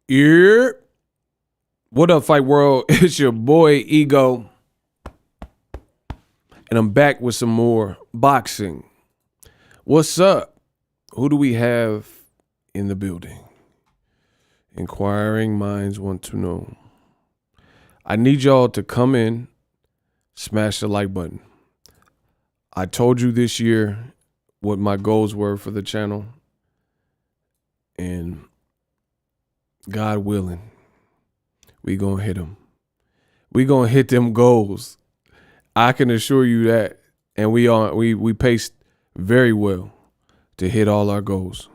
Yeah. What up, Fight World? It's your boy, Ego. And I'm back with some more boxing. What's up? Who do we have in the building? Inquiring minds want to know. I need y'all to come in, smash the like button. I told you this year what my goals were for the channel. And God willing, we gonna hit them. We gonna hit them goals. I can assure you that. And we paced very well to hit all our goals.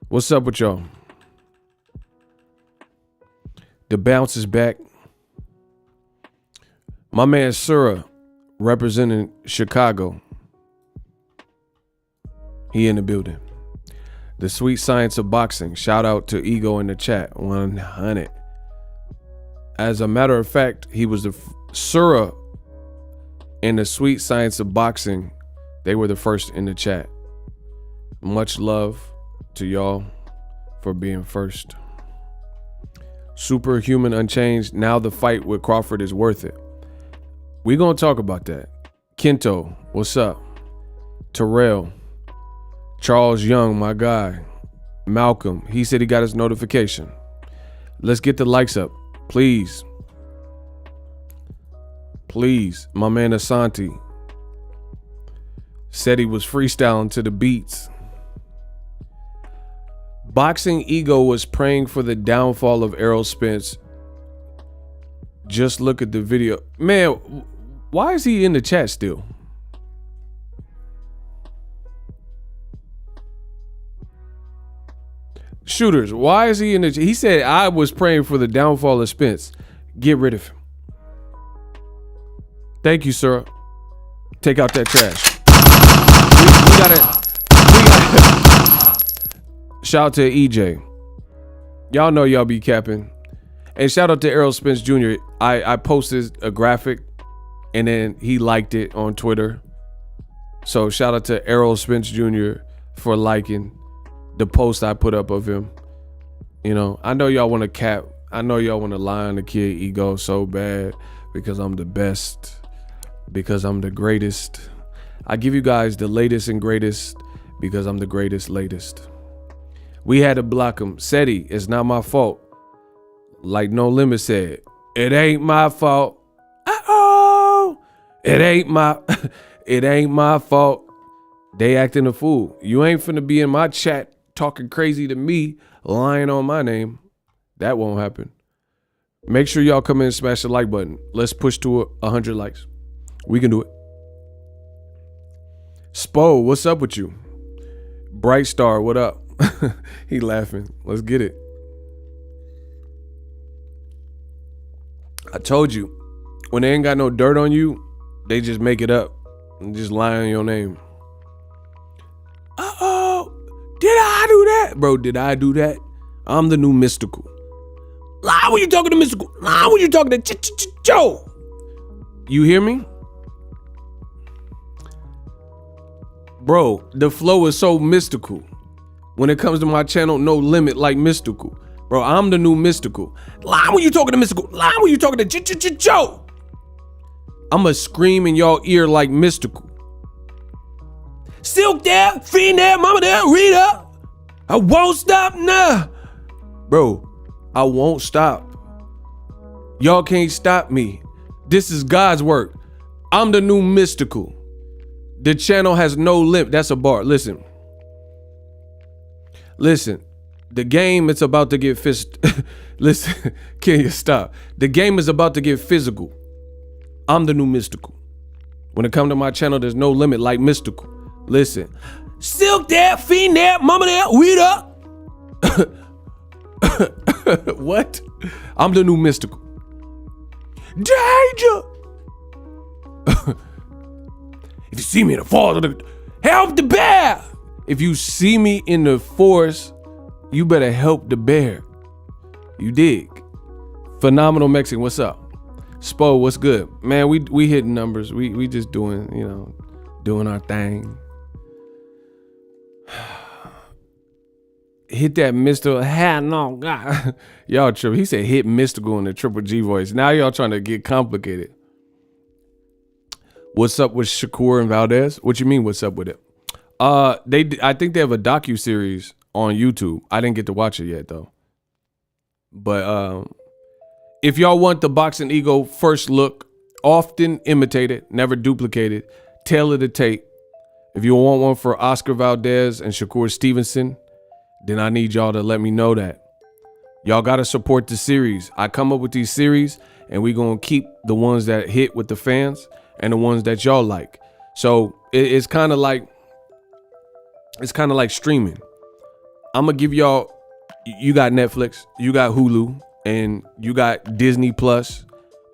What's up with y'all? The bounce is back. My man Surah, representing Chicago. He in the building. The sweet science of boxing. Shout out to Ego in the chat. 100. As a matter of fact, he was the Surah in the sweet science of boxing. They were the first in the chat. Much love to y'all for being first. Superhuman Unchanged. Now the fight with Crawford is worth it. We're going to talk about that. Kento, what's up? Terrell. Charles Young, my guy. Malcolm, he said he got his notification. Let's get the likes up, please. Please. My man Asante said he was freestyling to the beats. Boxing Ego was praying for the downfall of Errol Spence. Just look at the video. Man, why is he in the chat still? Shooters, why is he in the chat? He said, I was praying for the downfall of Spence. Get rid of him. Thank you, sir. Take out that trash. We got it. Shout out to EJ. Y'all know y'all be capping. And shout out to Errol Spence Jr. I posted a graphic and then he liked it on Twitter. So shout out to Errol Spence Jr. for liking the post I put up of him. You know, I know y'all want to cap. I know y'all want to lie on the kid Ego so bad because I'm the best, because I'm the greatest. I give you guys the latest and greatest because I'm the greatest latest. We had to block him. Seti, it's not my fault. Like No Limit said, it ain't my fault. It ain't my fault. They acting a fool. You ain't finna be in my chat talking crazy to me, lying on my name. That won't happen. Make sure y'all come in and smash the like button. Let's push to 100 likes. We can do it. Spo, what's up with you? Bright Star, what up? He laughing. Let's get it. I told you, when they ain't got no dirt on you, they just make it up and just lie on your name. Did I do that? Bro, did I do that? I'm the new Mystical. Lie when you talking to Mystical. Lie when you talking to Joe. You hear me? Bro, the flow is so mystical. When it comes to my channel, No Limit like Mystical. Bro, I'm the new Mystical. Lie when you talking to Mystical. Lie when you talking to Joe. I'ma scream in y'all ear like Mystical. Silk there, Fiend there, Mama there, Rita. I won't stop now. Bro, I won't stop. Y'all can't stop me. This is God's work. I'm the new Mystical. The channel has no limit. That's a bar. Listen. The game is about to get Listen, can you stop? The game is about to get physical. I'm the new Mystical. When it comes to my channel, there's no limit like Mystical. Listen. Silk there, Fiend there, Mama there, Rita. What? I'm the new Mystical. Danger. If you see me in the forest, help the bear. If you see me in the forest, you better help the bear. You dig? Phenomenal Mexican, what's up? Spo, what's good? Man, we hitting numbers. We just doing, doing our thing. hit that mystical. No, God. Y'all tripping. He said hit mystical in the Triple G voice. Now y'all trying to get complicated. What's up with Shakur and Valdez? What you mean? What's up with it? I think they have a docu-series on YouTube. I didn't get to watch it yet though. But if y'all want the Boxing Ego first look, often imitated, never duplicated, tailor the tape. If you want one for Oscar Valdez and Shakur Stevenson, then I need y'all to let me know that. Y'all got to support the series. I come up with these series and we going to keep the ones that hit with the fans and the ones that y'all like. So it's kind of like streaming. I'm going to give y'all, you got Netflix, you got Hulu, and you got Disney Plus,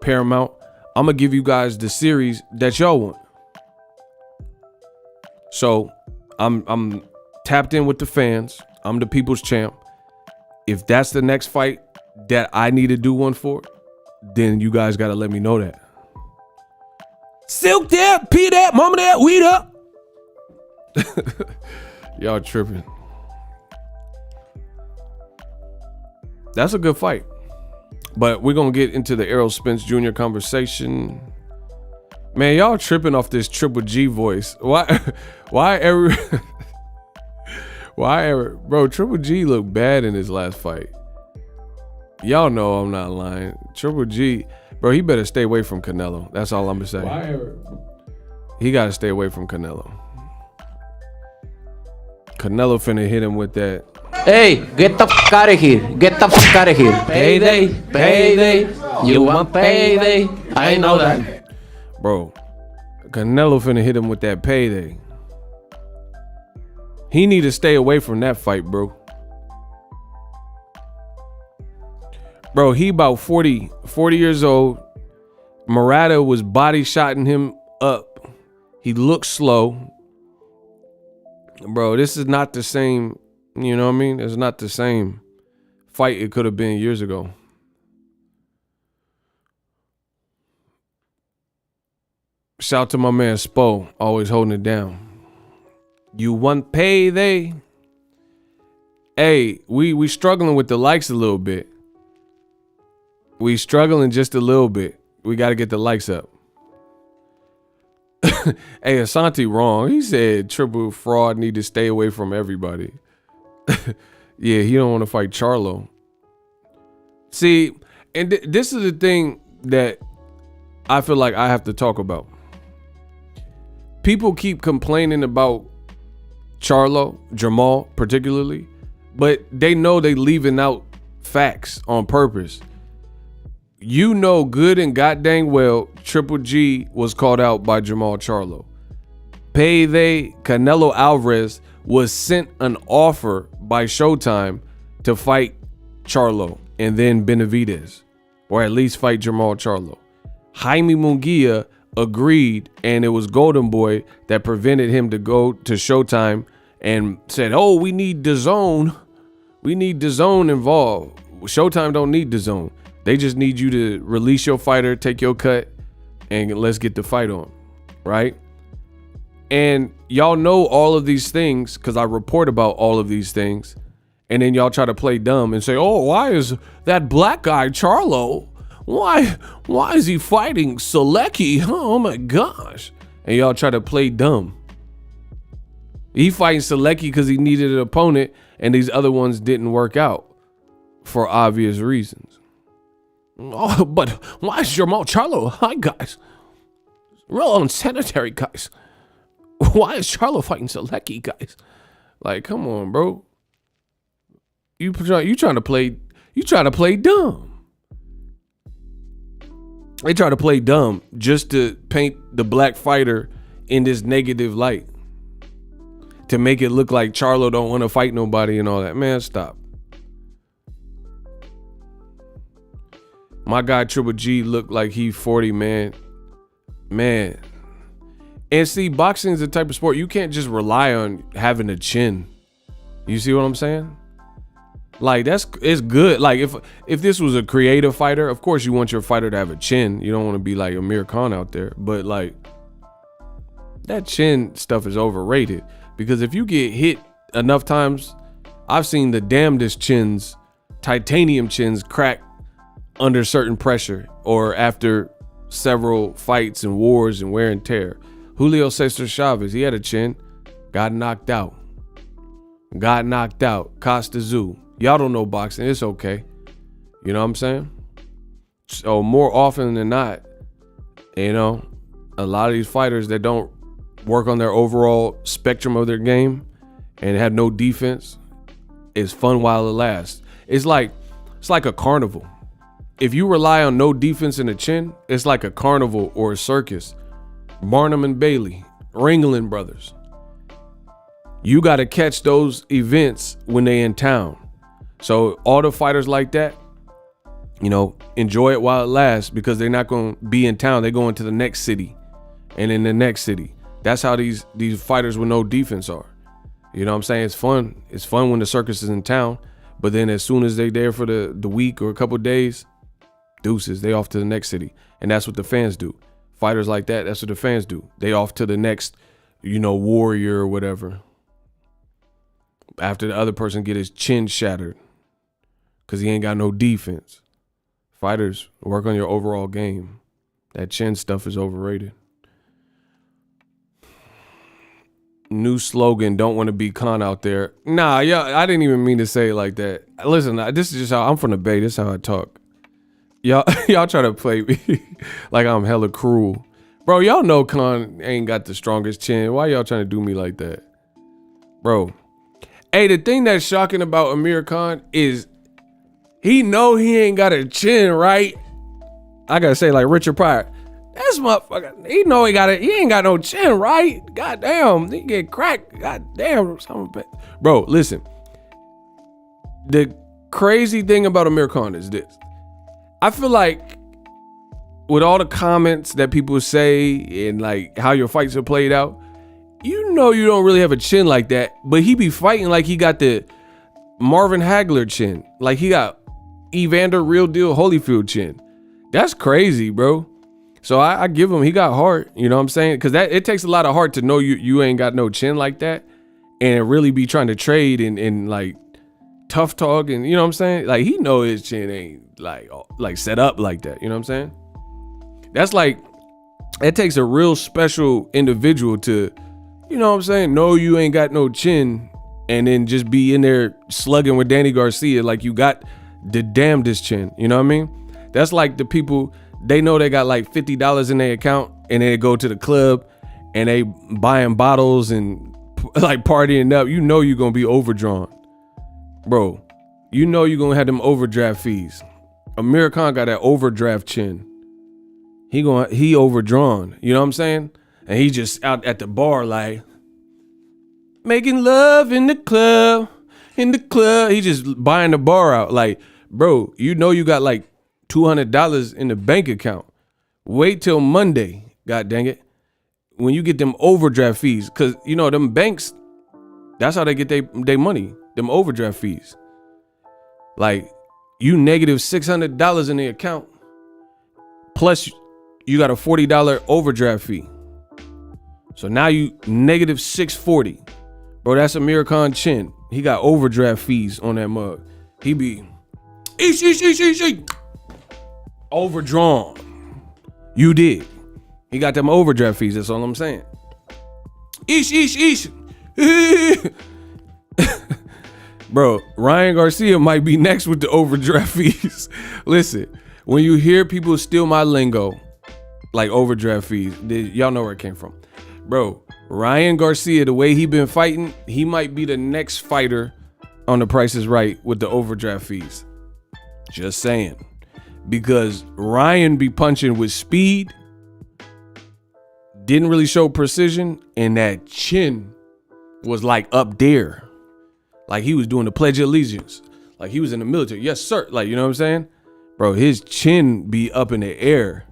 Paramount. I'm going to give you guys the series that y'all want. So I'm tapped in with the fans. I'm the people's champ. If that's the next fight that I need to do one for, then you guys got to let me know that. Silk that, pee that, mama that, weed up. Y'all tripping. That's a good fight. But we're going to get into the Errol Spence Jr. conversation. Man, y'all tripping off this Triple G voice. Why bro, Triple G looked bad in his last fight. Y'all know I'm not lying. Triple G, bro, he better stay away from Canelo. That's all I'm gonna say. He gotta stay away from Canelo. Canelo finna hit him with that. Hey, get the fuck out of here. Get the fuck out of here. Payday, payday. You want payday? I know that. Bro, Canelo finna hit him with that payday. He need to stay away from that fight, bro. Bro, he about 40 years old. Murata was body shotting him up. He looked slow. Bro, this is not the same, you know what I mean? It's not the same fight it could have been years ago. Shout out to my man Spo, always holding it down. You want payday? Hey, we struggling with the likes a little bit. We struggling just a little bit. We got to get the likes up. Hey, Asante wrong. He said triple fraud need to stay away from everybody. Yeah, he don't want to fight Charlo. See, and this is the thing that I feel like I have to talk about. People keep complaining about Charlo, Jamal particularly, but they know they leaving out facts on purpose. You know good and goddamn well Triple G was called out by Jamal Charlo. Payday Canelo Alvarez was sent an offer by Showtime to fight Charlo and then Benavidez, or at least fight Jamal Charlo. Jaime Munguia agreed, and it was Golden Boy that prevented him to go to Showtime and said, oh, we need DAZN. We need DAZN involved. Showtime don't need DAZN. They just need you to release your fighter, take your cut, and let's get the fight on, right? And y'all know all of these things because I report about all of these things. And then y'all try to play dumb and say, oh, why is that black guy Charlo? Why is he fighting Selecki? Oh my gosh. And y'all try to play dumb. He fighting Selecki because he needed an opponent and these other ones didn't work out for obvious reasons. Oh, but why is Jamal Charlo? Hi guys. Real unsanitary guys. Why is Charlo fighting Selecki guys? Like, come on, bro. You trying to play dumb. They try to play dumb just to paint the black fighter in this negative light. To make it look like Charlo don't want to fight nobody and all that. Man, stop. My guy Triple G looked like he 40, man. Man. And see, boxing is the type of sport you can't just rely on having a chin. You see what I'm saying? Like, it's good. Like, if this was a creative fighter, of course you want your fighter to have a chin. You don't want to be like Amir Khan out there. But like, that chin stuff is overrated. Because if you get hit enough times, I've seen the damnedest chins, titanium chins, crack under certain pressure or after several fights and wars and wear and tear. Julio Cesar Chavez, he had a chin, got knocked out. Costa Zoo. Y'all don't know boxing. It's okay. You know what I'm saying? So more often than not, you know, a lot of these fighters that don't work on their overall spectrum of their game and have no defense, it's fun while it lasts. It's like a carnival. If you rely on no defense in the chin, it's like a carnival or a circus. Barnum and Bailey, Ringling Brothers. You got to catch those events when they in town. So all the fighters like that, you know, enjoy it while it lasts because they're not going to be in town. They're going to the next city and in the next city. That's how these fighters with no defense are. You know what I'm saying? It's fun. It's fun when the circus is in town. But then as soon as they there for the week or a couple of days, deuces, they off to the next city. And that's what the fans do. Fighters like that, that's what the fans do. They off to the next, you know, warrior or whatever. After the other person get his chin shattered because he ain't got no defense. Fighters, work on your overall game. That chin stuff is overrated. New slogan, don't want to be Khan out there. Nah, yeah, I didn't even mean to say it like that. Listen, this is just how I'm from the Bay. This is how I talk. Y'all try to play me like I'm hella cruel. Bro, y'all know Khan ain't got the strongest chin. Why y'all trying to do me like that? Bro. Hey, the thing that's shocking about Amir Khan is he know he ain't got a chin, right? I gotta say like Richard Pryor. That's motherfucker. He know he ain't got no chin, right? God damn, he get cracked. God damn. Bro, listen. The crazy thing about Amir Khan is this. I feel like with all the comments that people say and like how your fights are played out, you know you don't really have a chin like that, but he be fighting like he got the Marvin Hagler chin. Like he got Evander Real Deal Holyfield chin. That's crazy, bro. So I give him, he got heart, you know what I'm saying? Because it takes a lot of heart to know you ain't got no chin like that and really be trying to trade and like tough talk and you know what I'm saying? Like he know his chin ain't like set up like that, you know what I'm saying? That's like, it takes a real special individual to, you know what I'm saying? No, you ain't got no chin and then just be in there slugging with Danny Garcia like you got the damnedest chin, you know what I mean? That's like the people, they know they got like $50 in their account and they go to the club and they buying bottles and like partying up. You know you're going to be overdrawn. Bro, you know you're going to have them overdraft fees. Amir Khan got that overdraft chin. He overdrawn, you know what I'm saying? And he just out at the bar like making love in the club. He just buying the bar out like, bro, you know you got like $200 in the bank account. Wait till Monday, god dang it, when you get them overdraft fees. Cause you know them banks, that's how they get they money, them overdraft fees. Like you negative $600 in the account, plus you got a $40 overdraft fee. So now you negative 640. Bro, that's Amir Khan chin. He got overdraft fees on that mug. He be overdrawn. You did. He got them overdraft fees. That's all I'm saying. Bro, Ryan Garcia might be next with the overdraft fees. Listen, when you hear people steal my lingo, like overdraft fees, y'all know where it came from. Bro, Ryan Garcia, the way he been fighting, he might be the next fighter on The Price is Right with the overdraft fees. Just saying. Because Ryan be punching with speed, didn't really show precision, and that chin was like up there. Like he was doing the Pledge of Allegiance. Like he was in the military. Yes, sir. Like, you know what I'm saying? Bro, his chin be up in the air.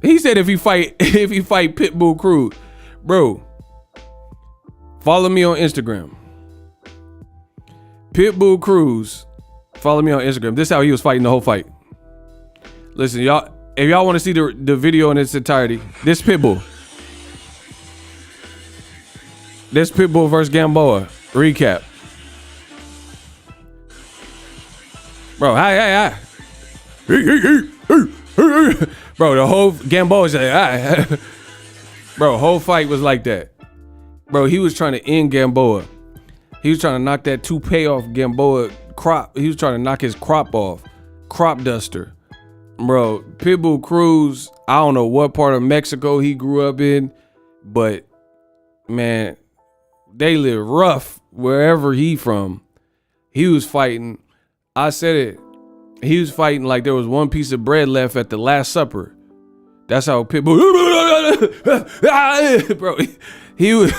He said if he fight Pitbull Cruz, bro, follow me on Instagram. Pitbull Cruz, follow me on Instagram. This is how he was fighting the whole fight. Listen, y'all, if y'all want to see the video in its entirety, this Pitbull versus Gamboa recap. Bro, hi. Bro, the whole Gamboa said, hi. Bro, whole fight was like that. Bro, he was trying to end Gamboa. He was trying to knock that toupee off Gamboa crop. He was trying to knock his crop off. Crop duster. Bro, Pitbull Cruz, I don't know what part of Mexico he grew up in, but man, they live rough wherever he from. He was fighting. I said it. He was fighting like there was one piece of bread left at the Last Supper. That's how Pitbull. Bro, he was.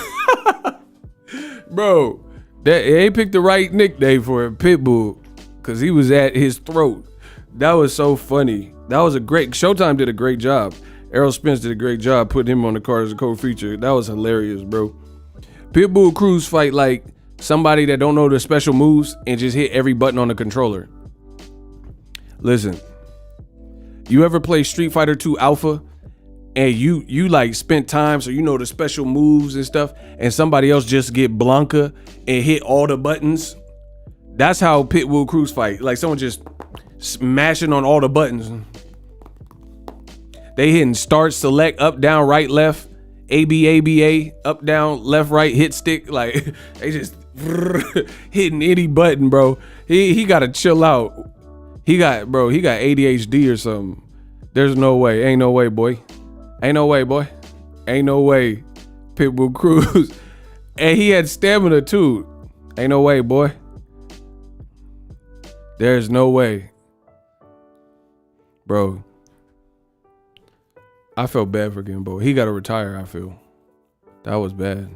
Bro, they picked the right nickname for him, Pitbull, because he was at his throat. That was so funny. That was a great. Showtime did a great job. Errol Spence did a great job putting him on the card as a co-feature. That was hilarious, bro. Pitbull Cruz fight like somebody that don't know the special moves and just hit every button on the controller. Listen, you ever play Street Fighter 2 Alpha and you like spent time so you know the special moves and stuff, and somebody else just get Blanca and hit all the buttons? That's how Pitbull Cruz fight. Like someone just smashing on all the buttons. They hitting start, select, up, down, right, left, A, up, down, left, right, hit stick. Like they just hitting any button, bro. He gotta chill out. He got ADHD or something. There's no way. Ain't no way, boy. Ain't no way, boy. Ain't no way. Pitbull Cruz. And he had stamina too. Ain't no way, boy. There's no way. Bro, I felt bad for Gamboa. He got to retire, I feel. That was bad.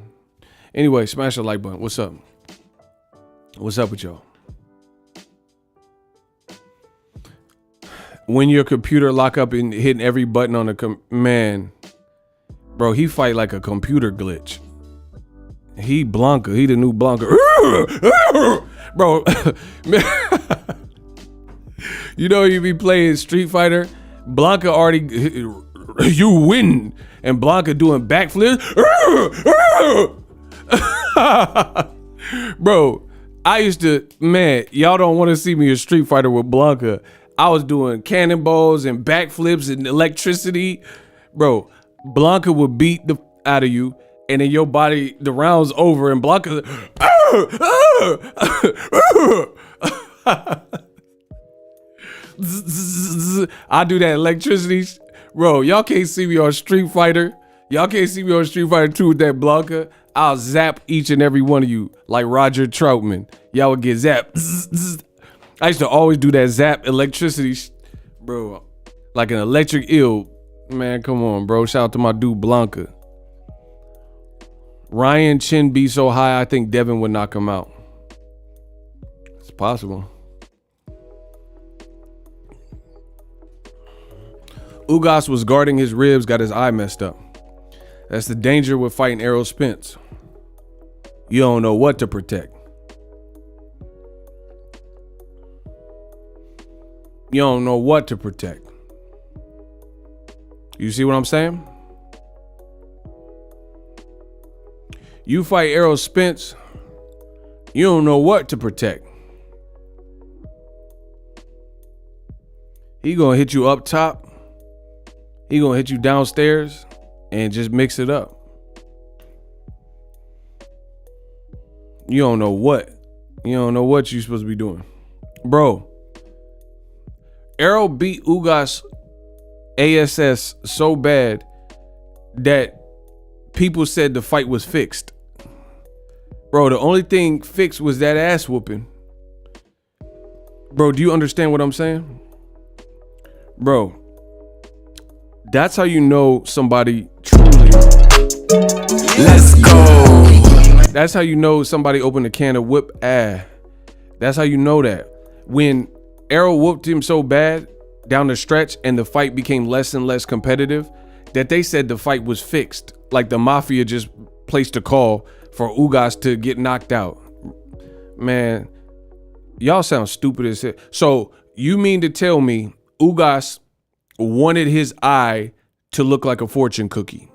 Anyway, smash the like button. What's up? What's up with y'all? When your computer lock up and hitting every button on the man, bro, he fight like a computer glitch. He Blanca. He the new Blanca. Bro, you know you be playing Street Fighter. Blanca already, you win, and Blanca doing backflips. Bro, I used to, man, y'all don't want to see me in Street Fighter with Blanca. I was doing cannonballs and backflips and electricity. Bro, Blanca would beat the out of you, and then your body, the round's over, and Blanca. I do that electricity. Bro, y'all can't see me on Street Fighter. Y'all can't see me on Street Fighter 2 with that Blanca. I'll zap each and every one of you like Roger Troutman. Y'all would get zapped. I used to always do that zap electricity, bro, like an electric eel. Man, come on, bro. Shout out to my dude Blanca. Ryan chin be so high, I think Devin would knock him out. It's possible. Ugas was guarding his ribs, got his eye messed up. That's the danger with fighting Errol Spence. You don't know what to protect. You don't know what to protect. You see what I'm saying? You fight Errol Spence, you don't know what to protect. He gonna hit you up top. He gonna hit you downstairs and just mix it up. You don't know what. You don't know what you're supposed to be doing. Bro, Errol beat Ugas ASS so bad that people said the fight was fixed. Bro, the only thing fixed was that ass whooping. Bro, do you understand what I'm saying? Bro, that's how you know somebody truly. Let's go. That's how you know somebody opened a can of whip ass. That's how you know that. When Errol whooped him so bad down the stretch and the fight became less and less competitive that they said the fight was fixed. Like the mafia just placed a call for Ugas to get knocked out. Man, y'all sound stupid as hell. So you mean to tell me Ugas wanted his eye to look like a fortune cookie?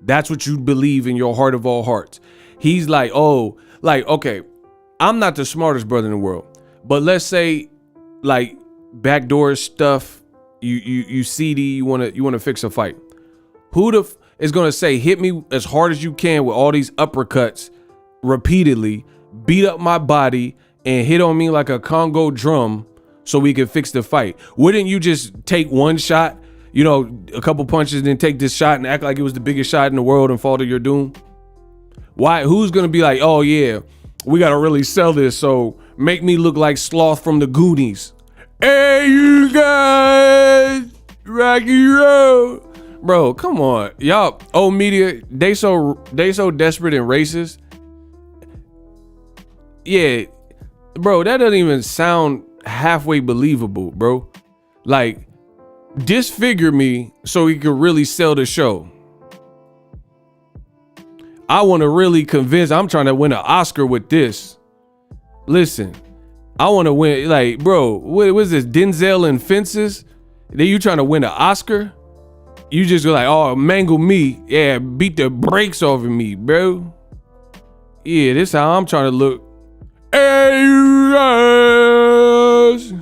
That's what you believe in your heart of all hearts. He's like, oh, like, okay, I'm not the smartest brother in the world, but let's say like backdoor stuff, you seedy, you wanna fix a fight. Who is gonna say hit me as hard as you can with all these uppercuts repeatedly, beat up my body, and hit on me like a Congo drum so we can fix the fight? Wouldn't you just take one shot, a couple punches, and then take this shot and act like it was the biggest shot in the world and fall to your doom? Why? Who's gonna be like, oh yeah, we gotta really sell this, so make me look like Sloth from the Goonies. Hey, you guys, Rocky Road. Bro, come on. Y'all, old media, they so desperate and racist. Yeah, bro, that doesn't even sound halfway believable, bro. Like, disfigure me so he could really sell the show. I want to really convince, I'm trying to win an Oscar with this. Listen, I want to win, like, bro, what is this, Denzel and Fences? Then you trying to win an Oscar? You just go like, oh, mangle me. Yeah, beat the brakes off of me, bro. Yeah, this how I'm trying to look. Hey, you guys.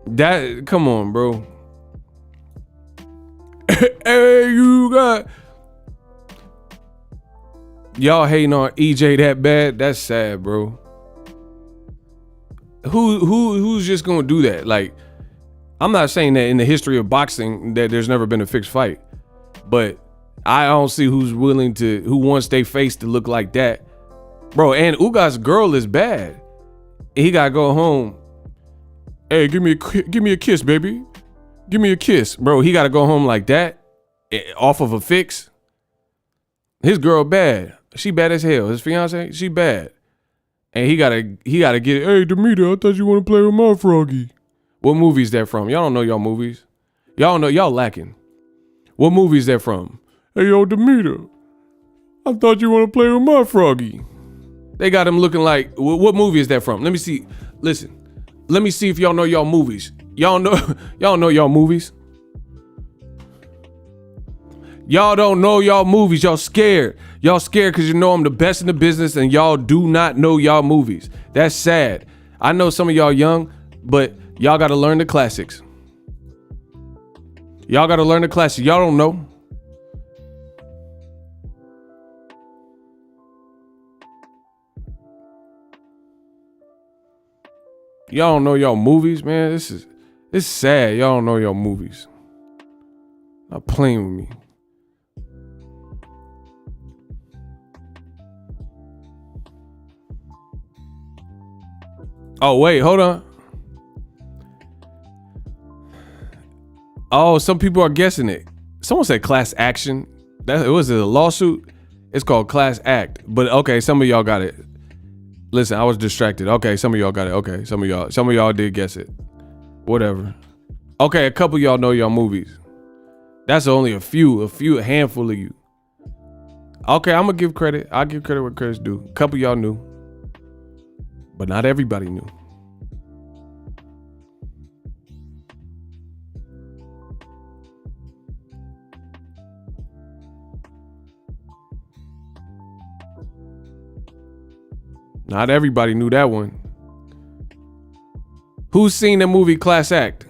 That, come on, bro. Hey, you guys. Y'all hating on EJ that bad? That's sad, bro. Who's just gonna do that? Like, I'm not saying that in the history of boxing that there's never been a fixed fight, but I don't see who wants their face to look like that, bro. And Ugas' girl is bad. He gotta go home. Hey, give me a kiss, baby. Give me a kiss, bro. He gotta go home like that, off of a fix. His girl bad. She bad as hell. His fiance, she bad. And he gotta get it. Hey, Demeter, I thought you want to play with my froggy. What movie is that from? Y'all don't know y'all movies. Y'all know y'all lacking. What movie is that from? Hey, yo, Demeter, I thought you want to play with my froggy. They got him looking like, what movie is that from? Let me see. Listen, let me see if y'all know y'all movies. Y'all know y'all movies. Y'all don't know y'all movies. Y'all scared. Y'all scared because you know I'm the best in the business and y'all do not know y'all movies. That's sad. I know some of y'all young, but y'all got to learn the classics. Y'all got to learn the classics. Y'all don't know. Y'all don't know y'all movies, man. It's sad. Y'all don't know y'all movies. Not playing with me. Oh, wait, hold on. Oh, some people are guessing it. Someone said class action. It was a lawsuit. It's called class act. But okay, some of y'all got it. Listen, I was distracted. Okay, some of y'all got it. Okay, some of y'all did guess it. Whatever. Okay, a couple of y'all know y'all movies. That's only a handful of you. Okay, I'm gonna give credit. I'll give credit where credit's due. A couple of y'all knew. But not everybody knew. Not everybody knew that one. Who's seen the movie Class Act?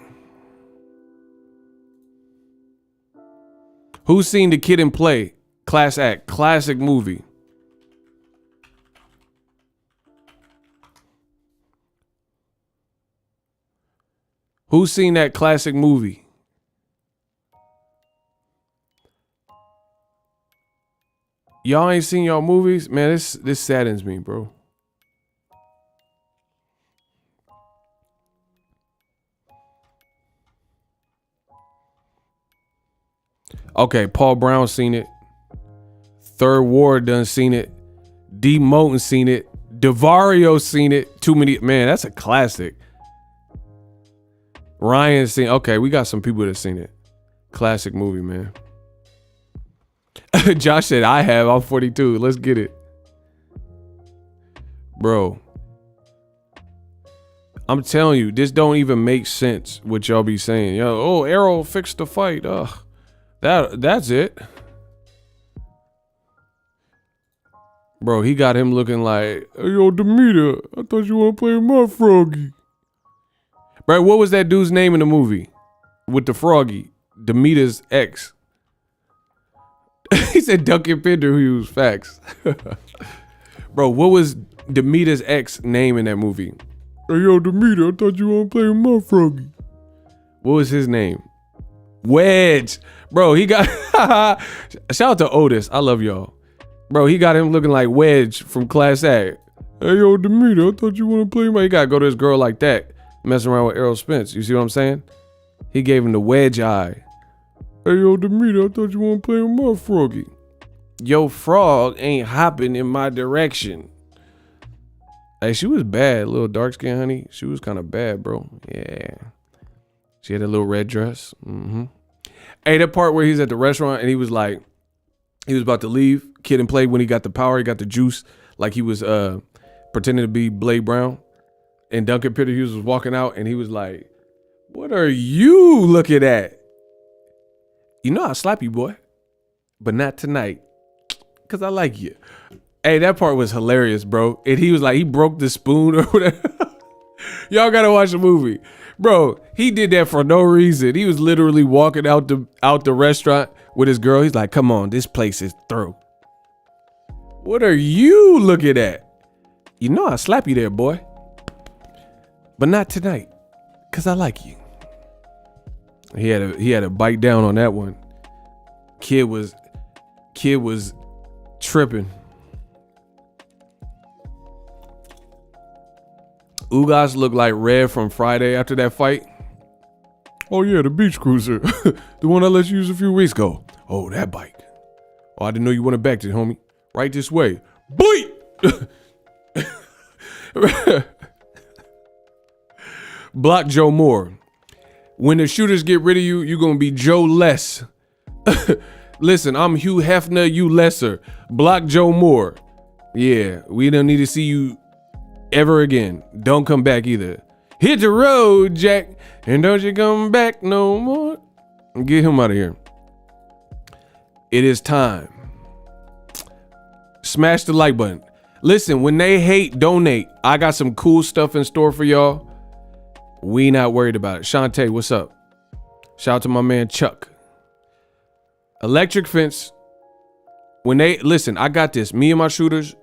Who's seen The Kid and Play? Class Act, classic movie. Who's seen that classic movie? Y'all ain't seen y'all movies? Man, this saddens me, bro. Okay, Paul Brown seen it. Third Ward done seen it. D. Moten seen it. DeVario seen it. Too many. Man, that's a classic. Ryan seen. Okay, we got some people that seen it. Classic movie, man. Josh said, I have. I'm 42. Let's get it. Bro. I'm telling you, this don't even make sense what y'all be saying. Yo, oh, Errol fixed the fight. Ugh. That's it. Bro, he got him looking like, hey, yo, Demeter, I thought you want to play with my froggy. Right, what was that dude's name in the movie with the froggy? Demeter's ex. He said Duncan Pinder, who used facts. Bro, what was Demeter's ex name in that movie? Hey, yo, Demeter, I thought you want to play with my froggy. What was his name? Wedge. Bro, he got... Shout out to Otis. I love y'all. Bro, he got him looking like Wedge from Class A. Hey, yo, Demeter, I thought you want to play with my... He got to go to his girl like that, messing around with Errol Spence. You see what I'm saying? He gave him the wedge eye. Hey, yo, Demeter, I thought you want to play with my froggy. Yo, frog ain't hopping in my direction. Hey, she was bad, little dark skin honey. She was kind of bad, bro. Yeah. She had a little red dress. Hey, that part where he's at the restaurant and he was about to leave. Kid and Play, when he got the power, he got the juice. Like he was pretending to be Blade Brown. And Duncan Pinder Hughes was walking out and he was like, what are you looking at? You know I'll slap you, boy. But not tonight. Because I like you. Hey, that part was hilarious, bro. And he was like, he broke the spoon or whatever. Y'all gotta watch the movie. Bro, he did that for no reason. He was literally walking out the restaurant with his girl. He's like, come on, this place is through. What are you looking at? You know I'll slap you there, boy. But not tonight. Because I like you. He had a bite down on that one. Kid was tripping. Ugas looked like Red from Friday after that fight. Oh yeah, the beach cruiser. The one I let you use a few weeks ago. Oh, that bike. Oh, I didn't know you wanted back to it, homie. Right this way. Boy! Block Joe Moore. When the shooters get rid of you, you're going to be Joe Less. Listen, I'm Hugh Hefner, you lesser. Block Joe Moore. Yeah, we don't need to see you ever again. Don't come back either. Hit the road, Jack, and don't you come back no more. Get him out of here. It is time. Smash the like button. Listen, when they hate, donate. I got some cool stuff in store for y'all. We not worried about it. Shantae, what's up? Shout out to my man Chuck. Electric fence. When they listen, I got this. Me and my shooters,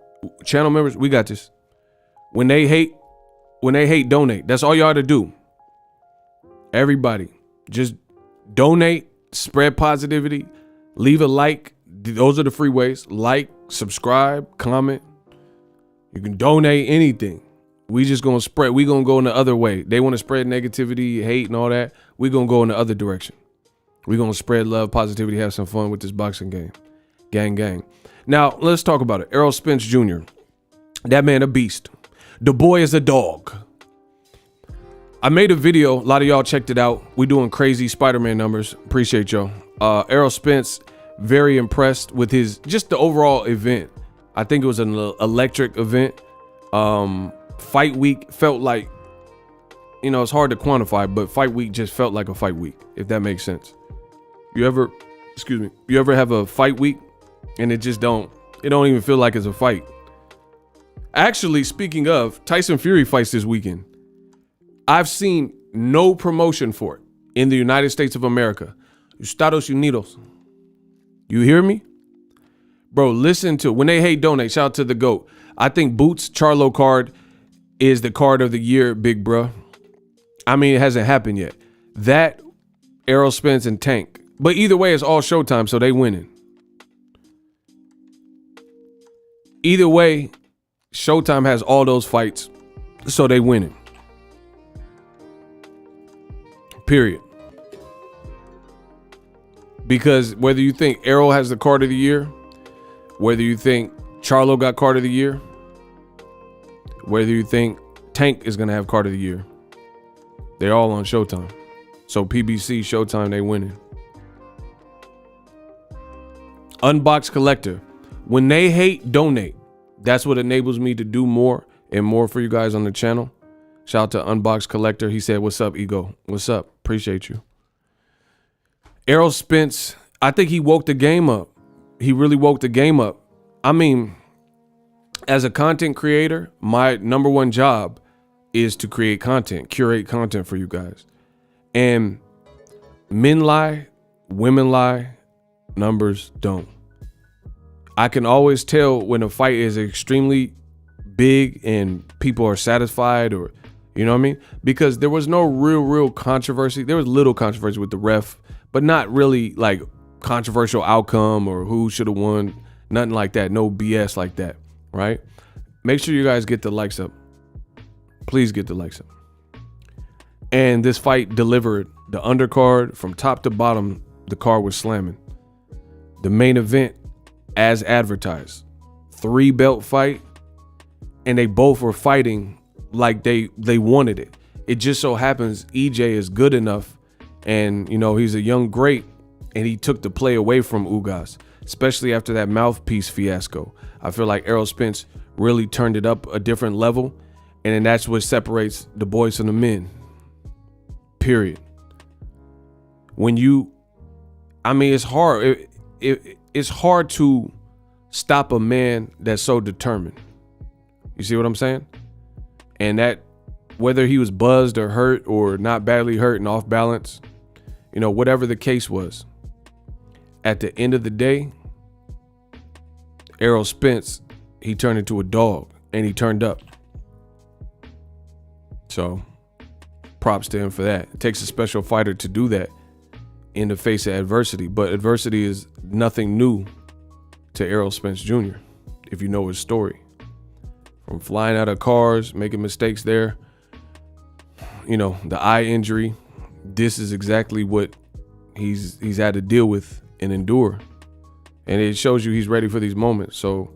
channel members, we got this. When they hate, donate. That's all y'all to do. Everybody, just donate, spread positivity, leave a like. Those are the free ways. Like, subscribe, comment. You can donate anything. We just gonna spread. We gonna go in the other way. They want to spread negativity, hate, and all that. We gonna go in the other direction. We gonna spread love, positivity, have some fun with this boxing game. Gang, gang. Now let's talk about it. Errol Spence Jr. That man a beast. The boy is a dog. I made a video. A lot of y'all checked it out. We doing crazy Spider-Man numbers. Appreciate y'all. Errol Spence, very impressed with just the overall event. I think it was an electric event. Fight week felt like, it's hard to quantify, but fight week just felt like a fight week, if that makes sense. You ever have a fight week and it don't even feel like it's a fight? Actually, speaking of, Tyson Fury fights this weekend. I've seen no promotion for it in the United States of America. Estados Unidos. You hear me? Bro, listen to when they hate, donate. Shout out to the GOAT. I think Boots Charlo card is the card of the year, big bruh. I mean, it hasn't happened yet. That, Errol Spence and Tank. But either way, it's all Showtime, so they winning. Either way, Showtime has all those fights, so they winning. Period. Because whether you think Errol has the card of the year, whether you think Charlo got card of the year, whether you think Tank is going to have card of the year, they're all on Showtime. So PBC, Showtime, they winning. Unbox Collector. When they hate, donate. That's what enables me to do more and more for you guys on the channel. Shout out to Unbox Collector. He said, what's up, Ego? What's up? Appreciate you. Errol Spence, I think he woke the game up. He really woke the game up. I mean, as a content creator, my number one job is to create content, curate content for you guys. And men lie, women lie, numbers don't. I can always tell when a fight is extremely big and people are satisfied, or, you know what I mean? Because there was no real controversy. There was little controversy with the ref, but not really like controversial outcome or who should have won. Nothing like that. No BS like that, right? Make sure you guys get the likes up. Please get the likes up. And this fight delivered the undercard from top to bottom. The card was slamming. The main event, as advertised, 3-belt fight, and they both were fighting like they wanted it. It just so happens EJ is good enough, and you know, he's a young great, and he took the play away from Ugas, especially after that mouthpiece fiasco. I feel like Errol Spence really turned it up a different level, and then that's what separates the boys from the men. Period. When you, I mean, it's hard. It's hard to stop a man that's so determined. You see what I'm saying? And that, whether he was buzzed or hurt or not badly hurt and off balance, you know, whatever the case was, at the end of the day, Errol Spence, he turned into a dog and he turned up. So props to him for that. It takes a special fighter to do that in the face of adversity, but adversity is nothing new to Errol Spence Jr. if you know his story. From flying out of cars, making mistakes there, you know, the eye injury, this is exactly what he's had to deal with and endure. And it shows you he's ready for these moments. So,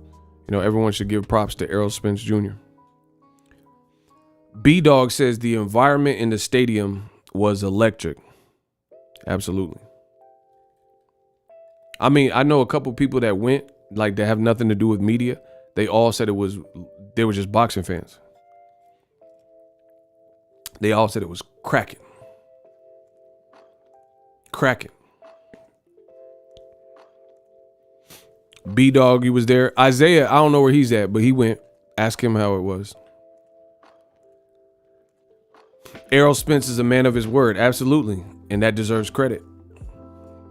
you know, everyone should give props to Errol Spence Jr. B-Dog says the environment in the stadium was electric. Absolutely. I mean, I know a couple people that went, like, that have nothing to do with media. They all said they were just boxing fans. They all said it was cracking. Cracking. B-Dog, he was there. Isaiah, I don't know where he's at, but he went. Ask him how it was. Errol Spence is a man of his word. Absolutely. And that deserves credit.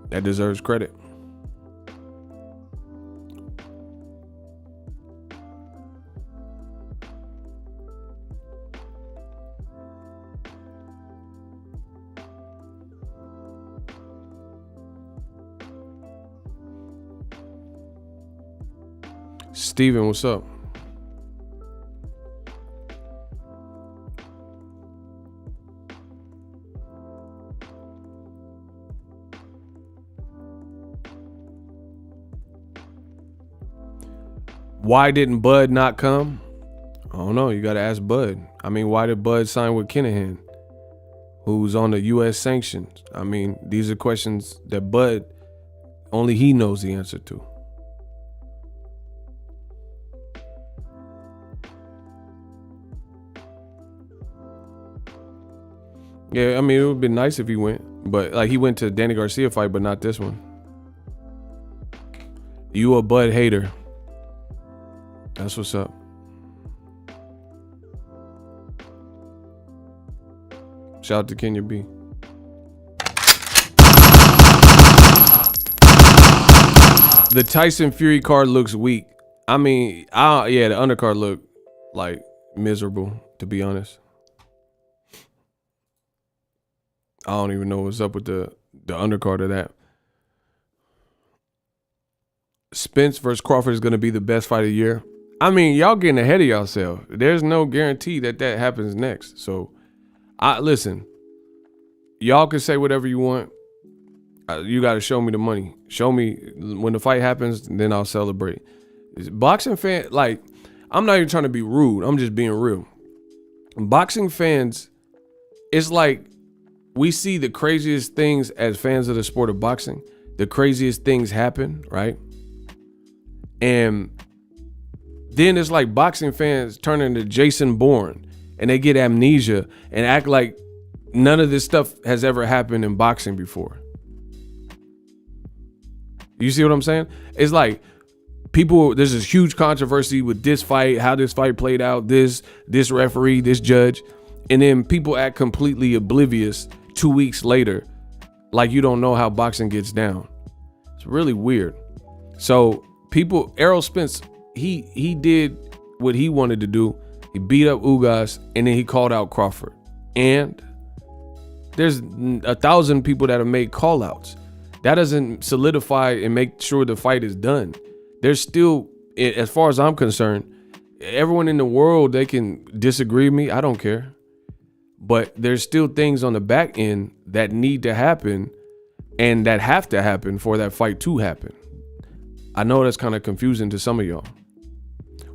That deserves credit. Steven, what's up? Why didn't Bud not come? I don't know. You got to ask Bud. I mean, why did Bud sign with Kinahan, who's on the U.S. sanctions? I mean, these are questions that Bud, only he knows the answer to. Yeah, I mean, it would have been nice if he went. But, like, he went to Danny Garcia fight, but not this one. You a Bud hater. That's what's up. Shout out to Kenya B. The Tyson Fury card looks weak. I mean, yeah, the undercard looked like miserable, to be honest. I don't even know what's up with the undercard of that. Spence versus Crawford is going to be the best fight of the year. I mean, y'all getting ahead of yourself. There's no guarantee that happens next. So, listen, y'all can say whatever you want. You got to show me the money. Show me when the fight happens, then I'll celebrate. Boxing fan, like, I'm not even trying to be rude. I'm just being real. Boxing fans, it's like we see the craziest things as fans of the sport of boxing. The craziest things happen, right? And then it's like boxing fans turn into Jason Bourne and they get amnesia and act like none of this stuff has ever happened in boxing before. You see what I'm saying? It's like people, there's this huge controversy with this fight, how this fight played out, this referee, this judge. And then people act completely oblivious 2 weeks later, like you don't know how boxing gets down. It's really weird. So Errol Spence, he did what he wanted to do. He beat up Ugas, and then he called out Crawford. And there's 1,000 people that have made call outs. That doesn't solidify and make sure the fight is done. There's still, as far as I'm concerned, everyone in the world, they can disagree with me. I don't care. But there's still things on the back end that need to happen and that have to happen for that fight to happen. I know that's kind of confusing to some of y'all.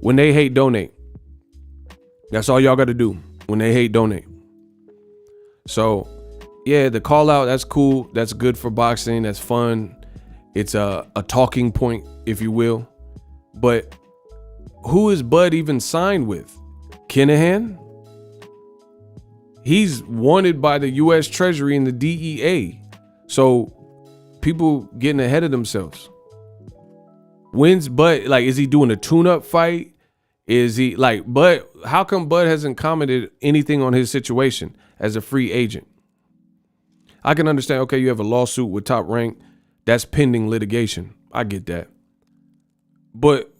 When they hate, donate. That's all y'all got to do. When they hate, donate. So, yeah, the call out, that's cool. That's good for boxing. That's fun. It's a talking point, if you will. But who is Bud even signed with? Kinahan? He's wanted by the U.S. Treasury and the DEA. So people getting ahead of themselves. When's Bud, like, is he doing a tune-up fight? Is he like, Bud, how come Bud hasn't commented anything on his situation as a free agent? I can understand, okay, you have a lawsuit with Top Rank. That's pending litigation. I get that. But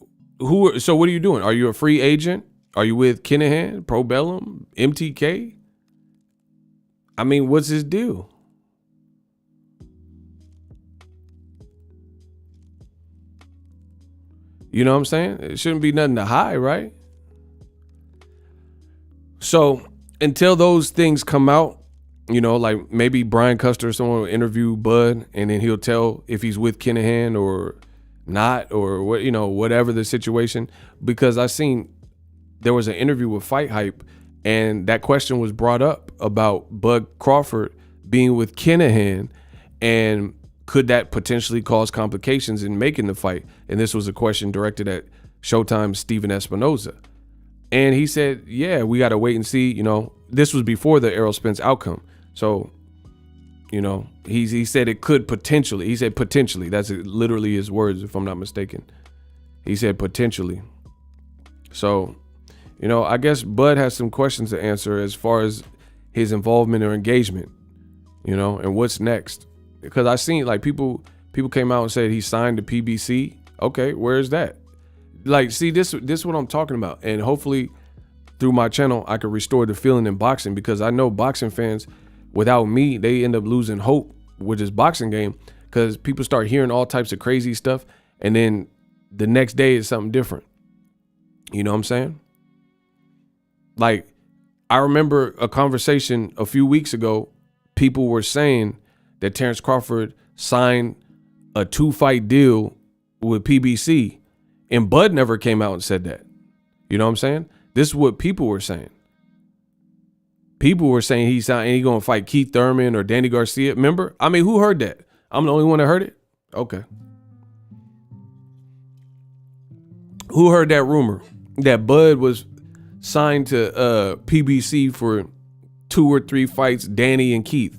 so what are you doing? Are you a free agent? Are you with Kinahan, Pro Bellum, MTK? I mean, what's his deal? You know what I'm saying? It shouldn't be nothing to hide, right? So until those things come out, you know, like maybe Brian Custer or someone will interview Bud and then he'll tell if he's with Kinahan or not, or what, you know, whatever the situation. Because I seen there was an interview with Fight Hype and that question was brought up about Bud Crawford being with Kinahan, and could that potentially cause complications in making the fight? And this was a question directed at Showtime's Steven Espinoza. And he said, yeah, we got to wait and see. You know, this was before the Errol Spence outcome. So, you know, he said it could potentially. He said potentially. That's literally his words, if I'm not mistaken. He said potentially. So, you know, I guess Bud has some questions to answer as far as his involvement or engagement, you know, and what's next. Because I seen like people came out and said he signed to PBC. Okay, where is that? Like, see, this is what I'm talking about. And hopefully through my channel, I can restore the feeling in boxing, because I know boxing fans, without me, they end up losing hope with this boxing game, because people start hearing all types of crazy stuff. And then the next day is something different. You know what I'm saying? Like, I remember a conversation a few weeks ago. People were saying that Terrence Crawford signed a 2-fight deal with PBC, and Bud never came out and said that. You know what I'm saying? This is what people were saying. People were saying he's going to fight Keith Thurman or Danny Garcia. Remember? I mean, who heard that? I'm the only one that heard it? Okay. Who heard that rumor that Bud was signed to PBC for 2 or 3 fights, Danny and Keith?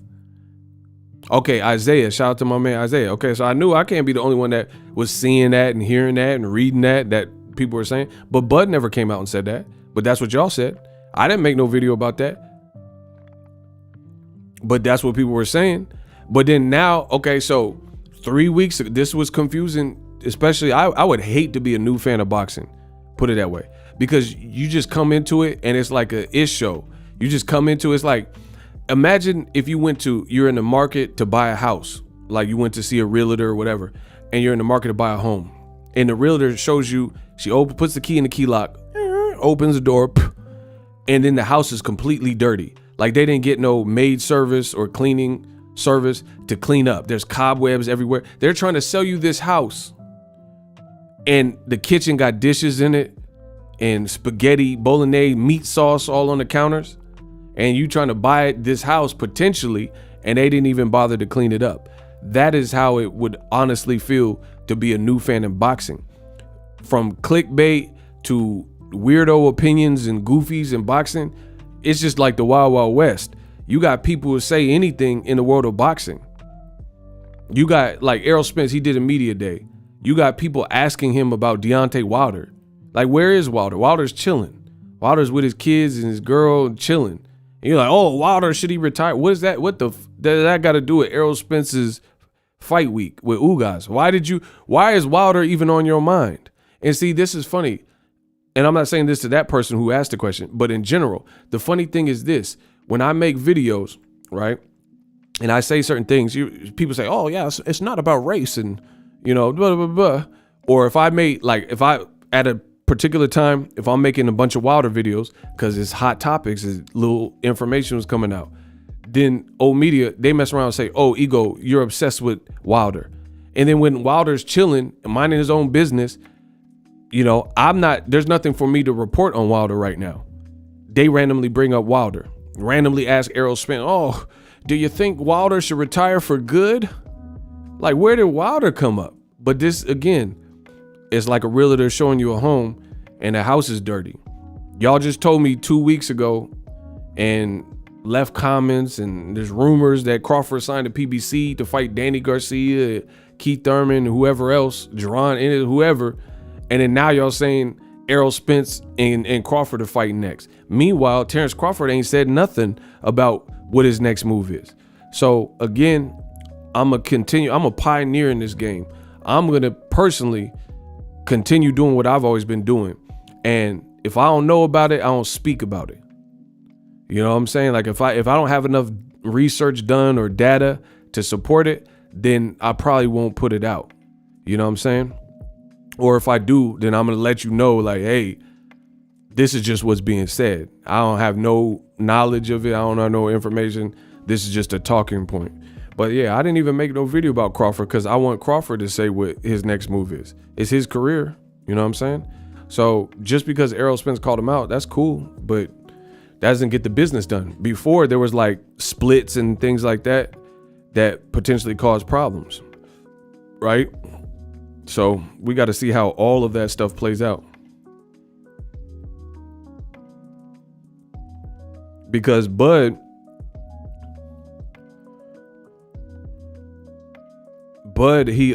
Okay, Isaiah. Shout out to my man Isaiah. Okay, so I knew I can't be the only one that was seeing that and hearing that and reading that people were saying. But Bud never came out and said that. But that's what y'all said. I didn't make no video about that. But that's what people were saying. But then now, okay, so 3 weeks ago, this was confusing. Especially, I would hate to be a new fan of boxing. Put it that way. Because you just come into it and it's like a ish show. You just come into it, it's like, imagine if you're in the market to buy a house, like you went to see a realtor or whatever, and you're in the market to buy a home, and the realtor shows you, she puts the key in the key lock, opens the door, and then the house is completely dirty. Like they didn't get no maid service or cleaning service to clean up. There's cobwebs everywhere. They're trying to sell you this house, and the kitchen got dishes in it and spaghetti, bolognese, meat sauce all on the counters. And you trying to buy this house potentially, and they didn't even bother to clean it up. That is how it would honestly feel to be a new fan in boxing. From clickbait to weirdo opinions and goofies in boxing, it's just like the Wild Wild West. You got people who say anything in the world of boxing. You got like Errol Spence, he did a media day. You got people asking him about Deontay Wilder. Like, where is Wilder? Wilder's chilling. Wilder's with his kids and his girl chilling. And you're like, oh, Wilder, should he retire? What is that? What that got to do with Errol Spence's fight week with Ugas? Why is Wilder even on your mind? And see, this is funny. And I'm not saying this to that person who asked the question, but in general, the funny thing is this: when I make videos, right, and I say certain things, people say, oh yeah, it's not about race and, blah, blah, blah, blah. Or if I at a particular time, if I'm making a bunch of Wilder videos, because it's hot topics, little information was coming out, then old media, they mess around and say, oh, Ego, you're obsessed with Wilder. And then when Wilder's chilling and minding his own business, there's nothing for me to report on Wilder right now. They randomly bring up Wilder, randomly ask Errol Spence, oh, do you think Wilder should retire for good? Like, where did Wilder come up? But this, again, is like a realtor showing you a home and the house is dirty. Y'all just told me 2 weeks ago and left comments, and there's rumors that Crawford signed a PBC to fight Danny Garcia, Keith Thurman, whoever else, Jerron, whoever. And then now y'all saying Errol Spence and Crawford are fighting next. Meanwhile, Terrence Crawford ain't said nothing about what his next move is. So again, I'm a pioneer in this game. I'm going to personally continue doing what I've always been doing. And if I don't know about it, I don't speak about it. You know what I'm saying? Like if I don't have enough research done or data to support it, then I probably won't put it out. You know what I'm saying? Or if I do, then I'm going to let you know, like, hey, this is just what's being said. I don't have no knowledge of it. I don't have no information. This is just a talking point. But yeah, I didn't even make no video about Crawford because I want Crawford to say what his next move is. It's his career. You know what I'm saying? So just because Errol Spence called him out, that's cool. But that doesn't get the business done. Before, there was like splits and things like that potentially cause problems. Right? So we got to see how all of that stuff plays out. Because Bud he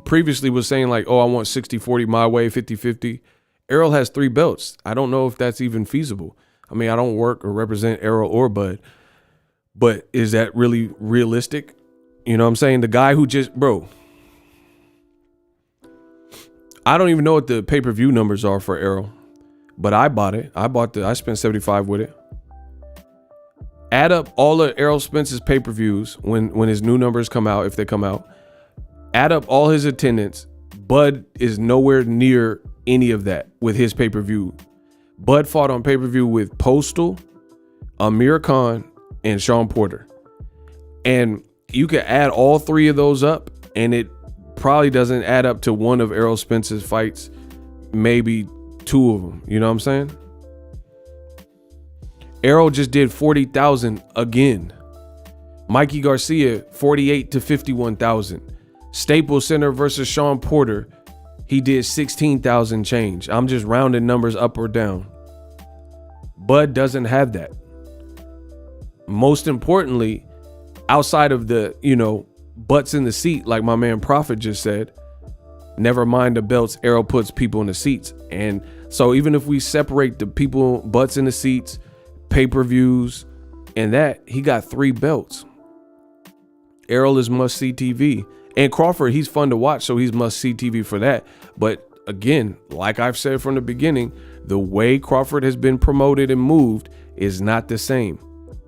previously was saying like, oh, I want 60-40 my way, 50-50. Errol has 3 belts. I don't know if that's even feasible. I mean, I don't work or represent Errol or Bud, but is that really realistic? You know what I'm saying? The guy who just, I don't even know what the pay-per-view numbers are for Errol, but I bought it. I spent 75 with it. Add up all of Errol Spence's pay-per-views when his new numbers come out, if they come out. Add up all his attendance. Bud is nowhere near any of that with his pay-per-view. Bud fought on pay-per-view with Postal, Amir Khan, and Sean Porter. And you can add all 3 of those up, and it probably doesn't add up to one of Errol Spence's fights, maybe 2 of them. You know what I'm saying? Errol just did 40,000 again. Mikey Garcia, 48 to 51,000. Staples Center versus Sean Porter, he did 16,000 change. I'm just rounding numbers up or down. Bud doesn't have that. Most importantly, outside of the, butts in the seat, like my man Prophet just said, never mind the belts, Errol puts people in the seats. And so even if we separate the people, butts in the seats, pay-per-views, and that, he got 3 belts. Errol is must-see TV. And Crawford, he's fun to watch, so he's must-see TV for that. But again, like I've said from the beginning, the way Crawford has been promoted and moved is not the same.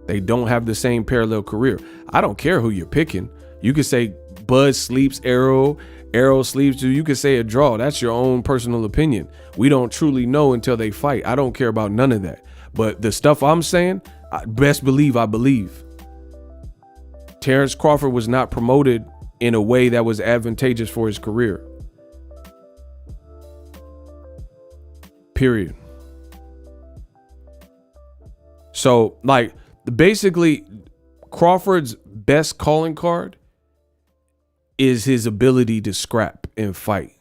They don't have the same parallel career. I don't care who you're picking. You could say Bud sleeps Errol, Errol sleeps you. You could say a draw. That's your own personal opinion. We don't truly know until they fight. I don't care about none of that. But the stuff I'm saying, best believe I believe. Terrence Crawford was not promoted in a way that was advantageous for his career. Period. So, basically, Crawford's best calling card is his ability to scrap and fight.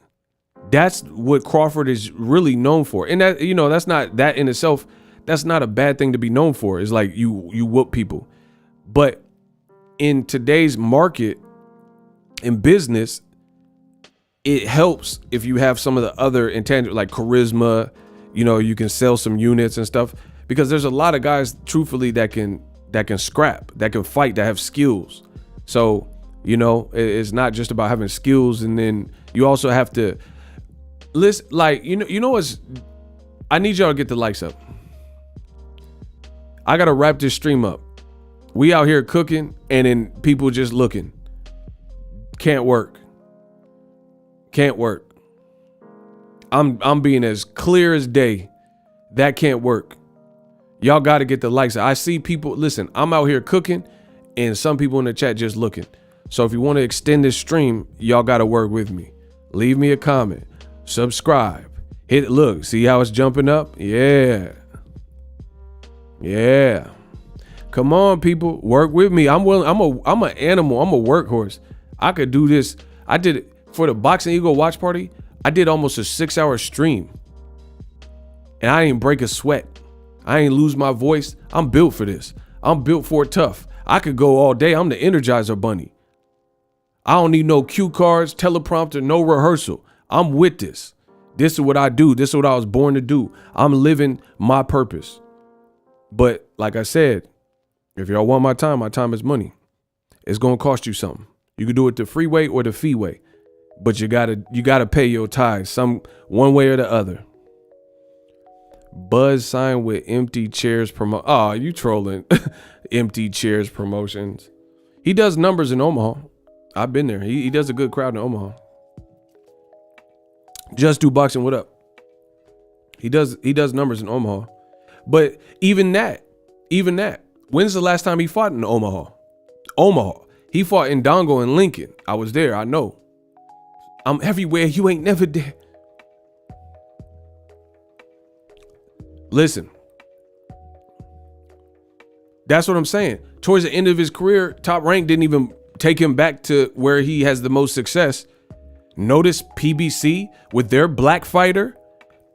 That's what Crawford is really known for. And that, that's not, that in itself, that's not a bad thing to be known for. It's like you whoop people. But in today's market, in business, it helps if you have some of the other intangible, like charisma, you can sell some units and stuff, because there's a lot of guys, truthfully, that can scrap, that can fight, that have skills. So, you know, it's not just about having skills, and then you also have to listen. Like, you know what's, I need y'all to get the likes up. I gotta wrap this stream up. We out here cooking, and then people just looking. Can't work. I'm being as clear as day. That can't work. Y'all got to get the likes. I see people, listen, I'm out here cooking and some people in the chat just looking. So if you want to extend this stream, y'all got to work with me. Leave me a comment, subscribe, hit, look, see how it's jumping up? Yeah. Come on, people, work with me. I'm willing. I'm an animal. I'm a workhorse. I could do this. I did it for the Boxing Ego watch party. I did almost a 6-hour stream and I ain't break a sweat. I ain't lose my voice. I'm built for this. I'm built for it tough. I could go all day. I'm the Energizer Bunny. I don't need no cue cards, teleprompter, no rehearsal. I'm with this. This is what I do. This is what I was born to do. I'm living my purpose. But like I said, if y'all want my time is money. It's going to cost you something. You can do it the freeway or the fee way, but you gotta pay your tithes one way or the other. Buzz signed with Empty Chairs Oh, you trolling. Empty Chairs Promotions. He does numbers in Omaha. I've been there. He does a good crowd in Omaha. Just Do Boxing, what up? He does numbers in Omaha. But even that, when's the last time he fought in Omaha? He fought in Dongo and Lincoln. I was there, I know. I'm everywhere, you ain't never there. Listen, that's what I'm saying. Towards the end of his career, Top Rank didn't even take him back to where he has the most success. Notice PBC with their black fighter,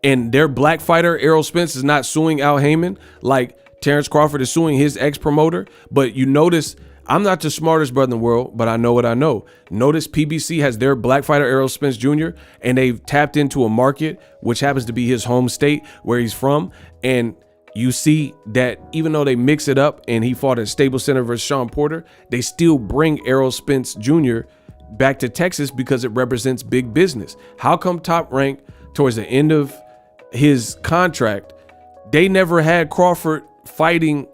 and their black fighter, Errol Spence, is not suing Al Heyman like Terrence Crawford is suing his ex-promoter. But you notice, I'm not the smartest brother in the world, but I know what I know. Notice PBC has their black fighter, Errol Spence Jr., and they've tapped into a market, which happens to be his home state where he's from. And you see that even though they mix it up and he fought at Staples Center versus Sean Porter, they still bring Errol Spence Jr. back to Texas because it represents big business. How come Top Rank, towards the end of his contract, they never had Crawford fighting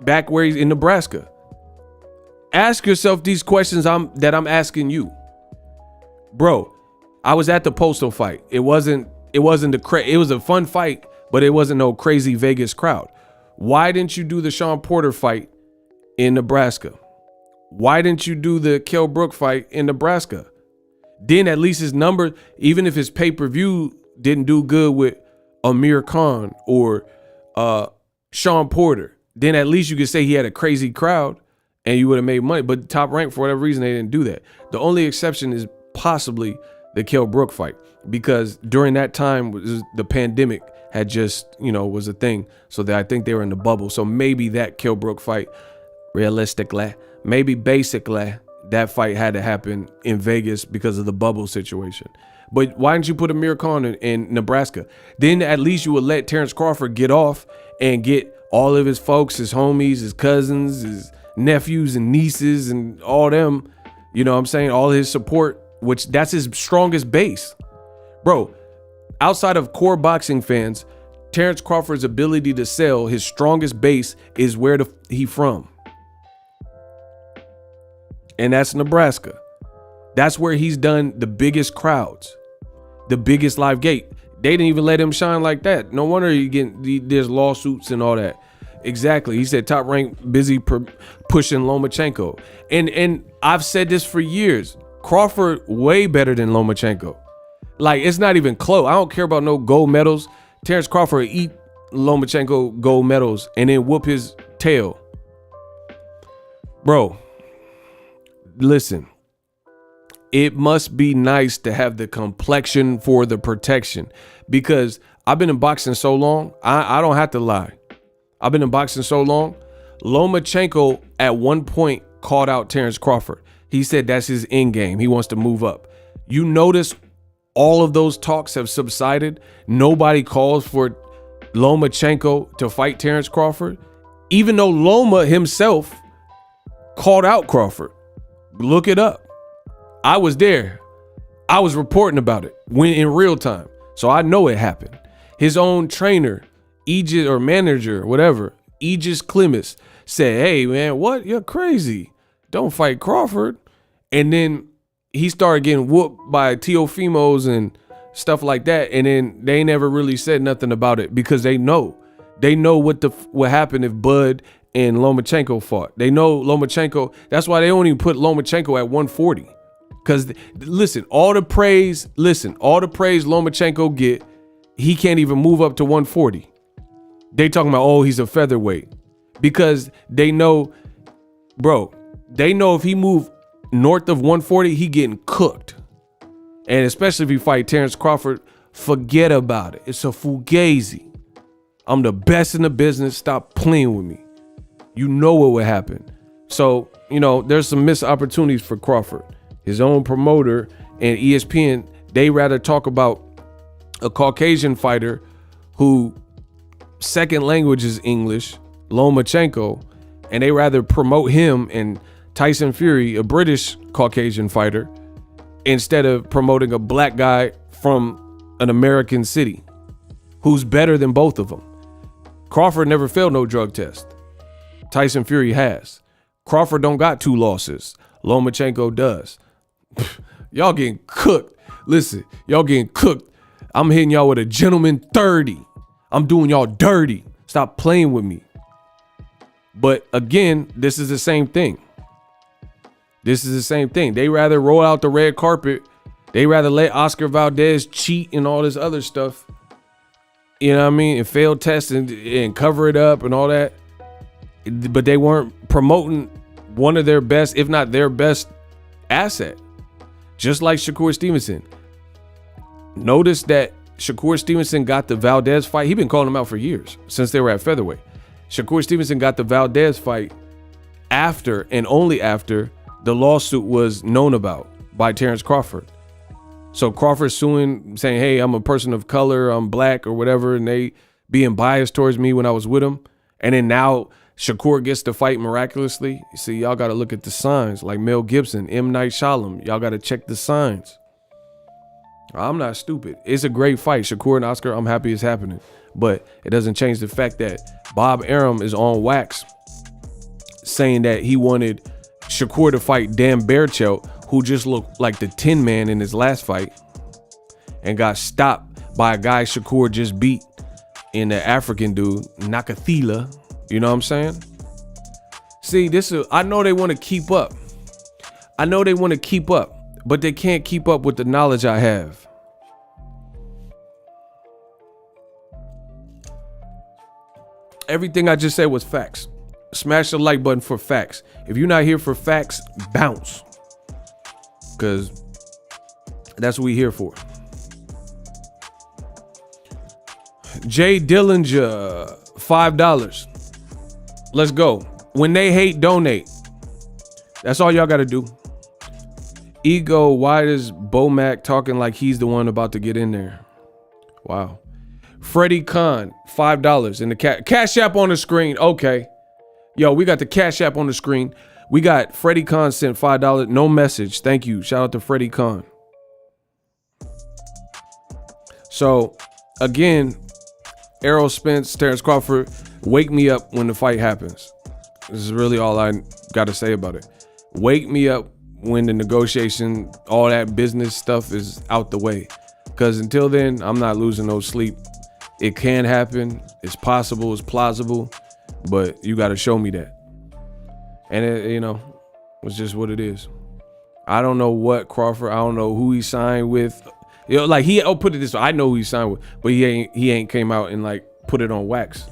back where he's in Nebraska? Ask yourself these questions that I'm asking you. Bro, I was at the Postal fight. It was a fun fight, but it wasn't no crazy Vegas crowd. Why didn't you do the Sean Porter fight in Nebraska? Why didn't you do the Kell Brook fight in Nebraska? Then at least his number, even if his pay-per-view didn't do good with Amir Khan or Sean Porter, then at least you could say he had a crazy crowd and you would have made money. But Top Rank, for whatever reason, they didn't do that. The only exception is possibly the Kell Brook fight, because during that time the pandemic had just, was a thing. So that I think they were in the bubble. So maybe that Kell Brook fight, realistically, basically, that fight had to happen in Vegas because of the bubble situation. But why didn't you put Amir Khan in Nebraska? Then at least you would let Terrence Crawford get off and get all of his folks, his homies, his cousins, his nephews and nieces and all them, all his support, which that's his strongest base. Bro, outside of core boxing fans, Terrence Crawford's ability to sell, his strongest base is where he from. And that's Nebraska. That's where he's done the biggest crowds, the biggest live gate. They didn't even let him shine like that. No wonder there's lawsuits and all that. Exactly. He said Top Rank busy pushing Lomachenko. And I've said this for years. Crawford way better than Lomachenko. Like, it's not even close. I don't care about no gold medals. Terrence Crawford eat Lomachenko gold medals and then whoop his tail. Bro, listen. It must be nice to have the complexion for the protection, because I've been in boxing so long, I don't have to lie. I've been in boxing so long. Lomachenko at one point called out Terrence Crawford. He said that's his end game. He wants to move up. You notice all of those talks have subsided. Nobody calls for Lomachenko to fight Terrence Crawford, even though Loma himself called out Crawford. Look it up. I was there. I was reporting about it when in real time. So I know it happened. His own trainer, Aegis or manager, whatever, Aegis Clemens said, hey man, what? You're crazy. Don't fight Crawford. And then he started getting whooped by Teofimos and stuff like that. And then they never really said nothing about it because they know what happened if Bud and Lomachenko fought. They know Lomachenko. That's why they don't even put Lomachenko at 140. Because listen, all the praise Lomachenko get, he can't even move up to 140. They talking about, oh, he's a featherweight. Because they know, bro, they know if he move north of 140, he getting cooked. And especially if he fight Terrence Crawford, forget about it. It's a fugazi. I'm the best in the business. Stop playing with me. You know what would happen. So, there's some missed opportunities for Crawford. His own promoter and ESPN, they rather talk about a Caucasian fighter who second language is English, Lomachenko, and they rather promote him and Tyson Fury, a British Caucasian fighter, instead of promoting a black guy from an American city who's better than both of them. Crawford never failed no drug test. Tyson Fury has. Crawford don't got 2 losses. Lomachenko does. Y'all getting cooked. Listen, y'all getting cooked. I'm hitting y'all with a gentleman 30. I'm doing y'all dirty. Stop playing with me. But again, this is the same thing. They rather roll out the red carpet. They rather let Oscar Valdez cheat and all this other stuff. You know what I mean? And fail tests and cover it up and all that. But they weren't promoting one of their best, if not their best asset. Just like Shakur Stevenson. Notice that Shakur Stevenson got the Valdez fight. He's been calling him out for years, since they were at featherweight. Shakur Stevenson got the Valdez fight after and only after the lawsuit was known about by Terrence Crawford. So Crawford suing, saying, hey, I'm a person of color, I'm black or whatever, and they being biased towards me when I was with him. And then now Shakur gets to fight miraculously. You see, y'all got to look at the signs, like Mel Gibson, M. Night Shyamalan. Y'all got to check the signs. I'm not stupid. It's a great fight. Shakur and Oscar, I'm happy it's happening. But it doesn't change the fact that Bob Arum is on wax saying that he wanted Shakur to fight Dan Berchelt, who just looked like the Tin Man in his last fight and got stopped by a guy Shakur just beat in the African dude, Nakathila. You know what I'm saying? See, I know they want to keep up. But they can't keep up with the knowledge I have. Everything I just said was facts. Smash the like button for facts. If you're not here for facts, bounce. Because that's what we here for. Jay Dillinger, $5. Let's go. When they hate, donate. That's all y'all got to do. Ego, why is Bomac talking like he's the one about to get in there? Wow. Freddie Khan, $5 in the Cash App on the screen. Okay. Yo, we got the Cash App on the screen. We got Freddie Khan sent $5. No message. Thank you. Shout out to Freddie Khan. So, again, Errol, Spence, Terrence Crawford, wake me up when the fight happens. This is really all I got to say about it. Wake me up when the negotiation, all that business stuff is out the way. Because until then, I'm not losing no sleep. It can happen. It's possible. It's plausible. But you got to show me that. And, it's just what it is. I don't know what Crawford, I don't know who he signed with. I'll put it this way. I know who he signed with, but he ain't came out and put it on wax.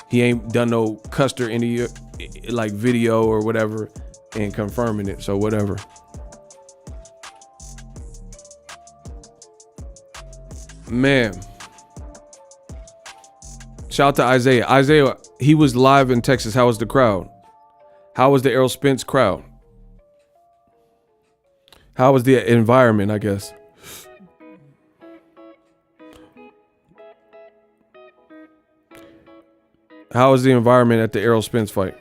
He ain't done no Custer India video or whatever and confirming it. So whatever. Man. Shout out to Isaiah. Isaiah, he was live in Texas. How was the crowd? How was the Errol Spence crowd? How was the environment, I guess? How is the environment at the Errol Spence fight?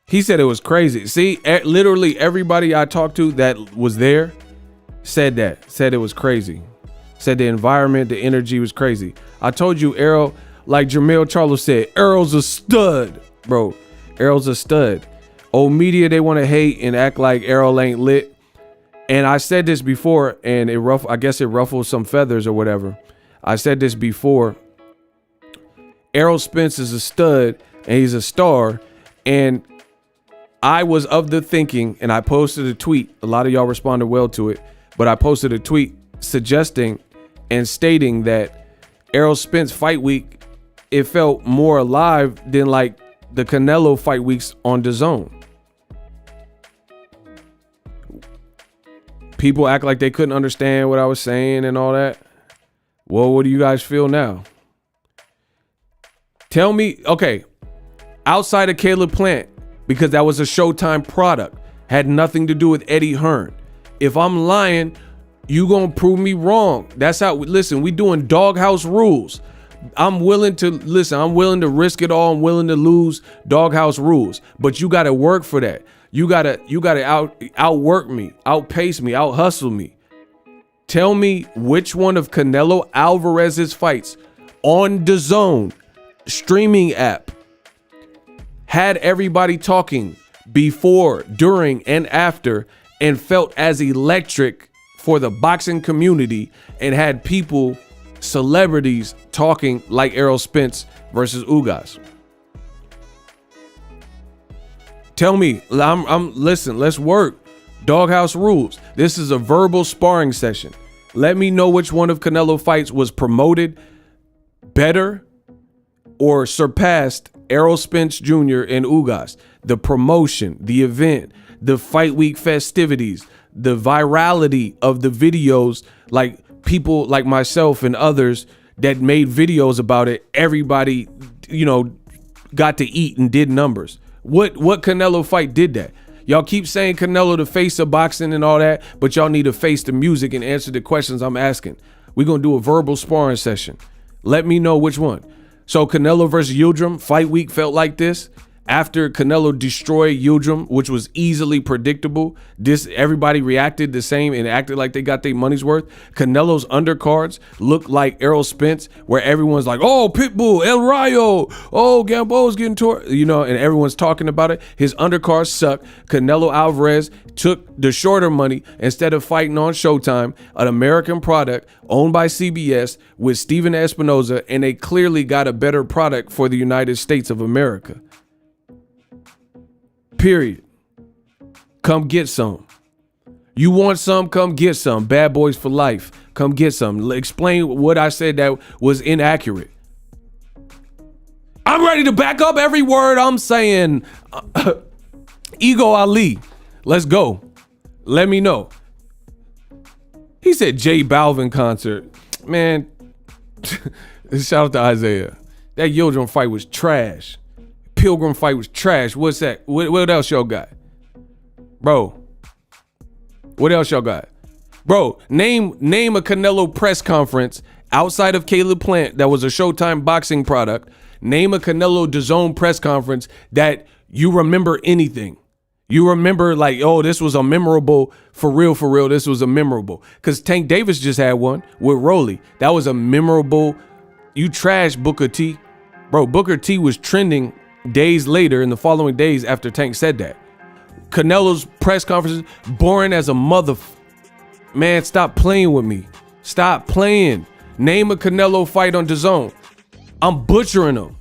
He said it was crazy. See, literally everybody I talked to that was there said it was crazy. Said the environment, the energy was crazy. I told you, Errol, like Jermell Charlo said, Errol's a stud, bro. Errol's a stud. Old media, they want to hate and act like Errol ain't lit. And I said this before, and I guess it ruffled some feathers or whatever. I said this before. Errol Spence is a stud, and he's a star, and I was of the thinking, and I posted a tweet. A lot of y'all responded well to it, but I posted a tweet suggesting and stating that Errol Spence fight week, it felt more alive than like the Canelo fight weeks on DAZN. People act like they couldn't understand what I was saying and all that. Well, what do you guys feel now? Tell me, okay, outside of Caleb Plant, because that was a Showtime product, had nothing to do with Eddie Hearn. If I'm lying, you gonna prove me wrong. That's how, listen, we doing doghouse rules. I'm willing to risk it all. I'm willing to lose doghouse rules, but you gotta work for that. You gotta outwork me, outpace me, out hustle me. Tell me which one of Canelo Alvarez's fights on DAZN streaming app had everybody talking before, during, and after, and felt as electric for the boxing community, and had people, celebrities, talking like Errol Spence versus Ugas. Tell me, listen, let's work. Doghouse rules. This is a verbal sparring session. Let me know which one of Canelo fights was promoted better or surpassed Errol Spence Jr. and Ugas. The promotion, the event, the fight week festivities, the virality of the videos, like people like myself and others that made videos about it. Everybody, got to eat and did numbers. What Canelo fight did that? Y'all keep saying Canelo the face of boxing and all that, but y'all need to face the music and answer the questions I'm asking. We're going to do a verbal sparring session. Let me know which one. So Canelo versus Yildirim, fight week felt like this. After Canelo destroyed Yildirim, which was easily predictable, everybody reacted the same and acted like they got their money's worth. Canelo's undercards looked like Errol Spence, where everyone's like, oh, Pitbull, El Rayo, oh, Gamboa's getting torn, and everyone's talking about it. His undercards suck. Canelo Alvarez took the shorter money instead of fighting on Showtime, an American product owned by CBS with Steven Espinoza, and they clearly got a better product for the United States of America. Period. Come get some. You want some? Come get some. Bad boys for life. Come get some. Explain what I said that was inaccurate. I'm ready to back up every word I'm saying. Ego Ali. Let's go. Let me know. He said J Balvin concert. Man, shout out to Isaiah. That Yildirim fight was trash. Pilgrim fight was trash. What's that? What else y'all got? Bro. What else y'all got? Bro, name a Canelo press conference outside of Caleb Plant that was a Showtime boxing product. Name a Canelo DAZN press conference that you remember anything. You remember like, oh, this was a memorable, for real, this was a memorable. Because Tank Davis just had one with Rolly. That was a memorable, you trash Booker T. Bro, Booker T was trending days later in the following days after Tank said that. Canelo's press conferences, boring as a mother. Man, stop playing with me. Stop playing. Name a Canelo fight on DAZN. I'm butchering them.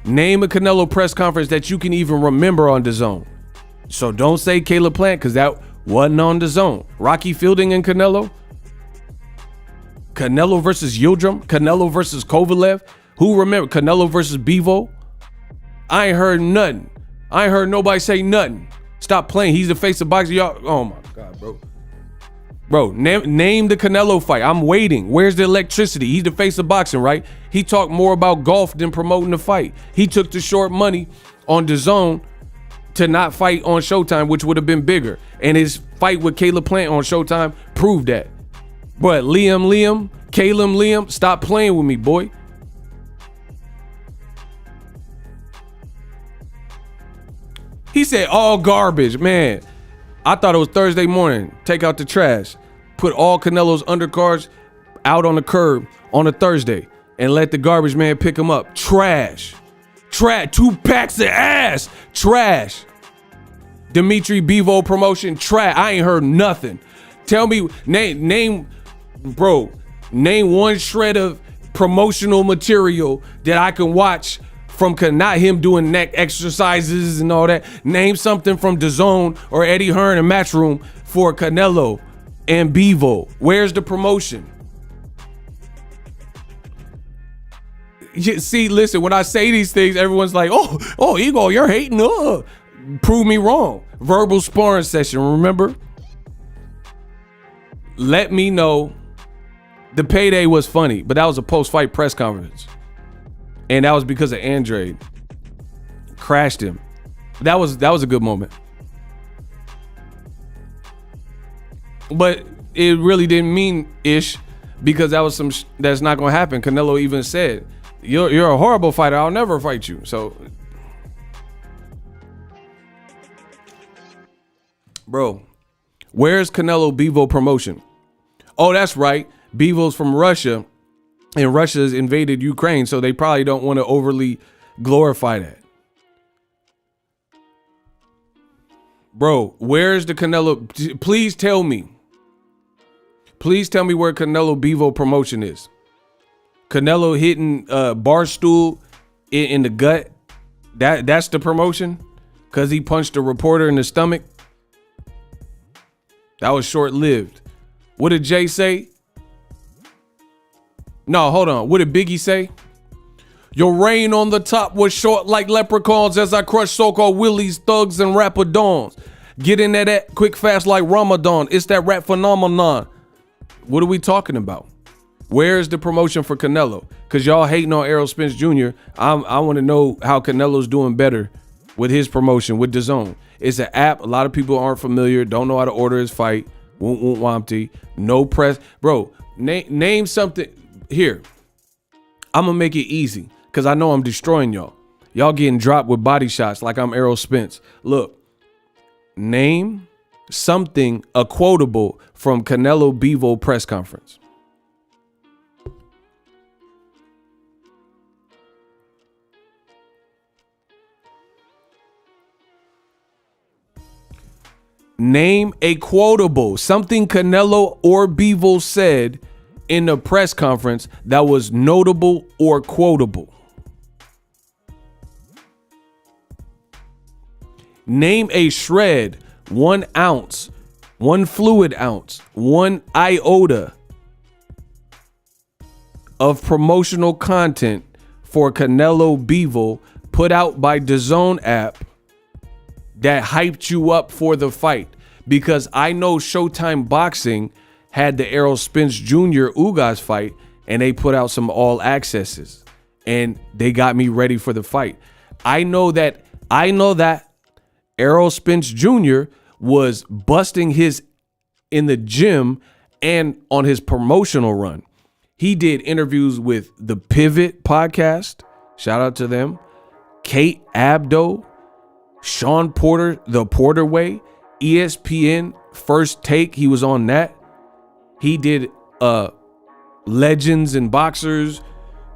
Name a Canelo press conference that you can even remember on DAZN. So don't say Caleb Plant, because that wasn't on DAZN. Rocky Fielding and Canelo versus Yildirim, Canelo versus Kovalev. Who remember Canelo versus Bivol? I ain't heard nothing. I ain't heard nobody say nothing. Stop playing. He's the face of boxing. Y'all, oh my God, bro. Bro, name the Canelo fight. I'm waiting. Where's the electricity? He's the face of boxing, right? He talked more about golf than promoting the fight. He took the short money on DAZN to not fight on Showtime, which would have been bigger. And his fight with Caleb Plant on Showtime proved that. But Liam, stop playing with me, boy. He said all garbage, man. I thought it was Thursday morning. Take out the trash. Put all Canelo's undercards out on the curb on a Thursday and let the garbage man pick them up. Trash. 2 packs of ass. Trash. Dimitri Bivol promotion. Trash. I ain't heard nothing. Tell me, name one shred of promotional material that I can watch from not him doing neck exercises and all that. Name something from DAZN or Eddie Hearn and Matchroom for Canelo and Bivol. Where's the promotion? See, listen, when I say these things, everyone's like, oh, Ego, you're hating. Prove me wrong. Verbal sparring session, remember? Let me know. The payday was funny, but that was a post-fight press conference. And that was because of Andre. Crashed him. That was a good moment. But it really didn't mean ish, because that was that's not gonna happen. Canelo even said, You're a horrible fighter. I'll never fight you. So, bro, where's Canelo Bivol promotion? Oh, that's right. Bivol's from Russia, and Russia's invaded Ukraine, so they probably don't want to overly glorify that. Bro, where's the Canelo? Please tell me. Please tell me where Canelo Bivol promotion is. Canelo hitting Barstool in the gut. That's the promotion? Because he punched a reporter in the stomach? That was short-lived. What did Jay say? No, hold on. What did Biggie say? Your reign on the top was short like leprechauns as I crushed so-called willies, thugs, and rapper dons. Get in that quick fast like Ramadan. It's that rap phenomenon. What are we talking about? Where's the promotion for Canelo? Because y'all hating on Errol Spence Jr. I want to know how Canelo's doing better with his promotion with DAZN. It's an app. A lot of people aren't familiar. Don't know how to order his fight. Won't wampty. No press. Bro, name something. Here, I'm going to make it easy because I know I'm destroying y'all. Y'all getting dropped with body shots like I'm Errol Spence. Look, name something, a quotable from Canelo Bivol press conference. Name a quotable, something Canelo or Bivol said in the press conference that was notable or quotable. Name a shred, 1 ounce, 1 fluid ounce, 1 iota of promotional content for Canelo Bivol put out by DAZN app that hyped you up for the fight. Because I know Showtime Boxing had the Errol Spence Jr. Ugas fight, and they put out some all accesses, and they got me ready for the fight. I know that Errol Spence Jr. was busting his in the gym and on his promotional run. He did interviews with the Pivot podcast. Shout out to them. Kate Abdo, Sean Porter, The Porter Way, ESPN First Take. He was on that. He did Legends and Boxers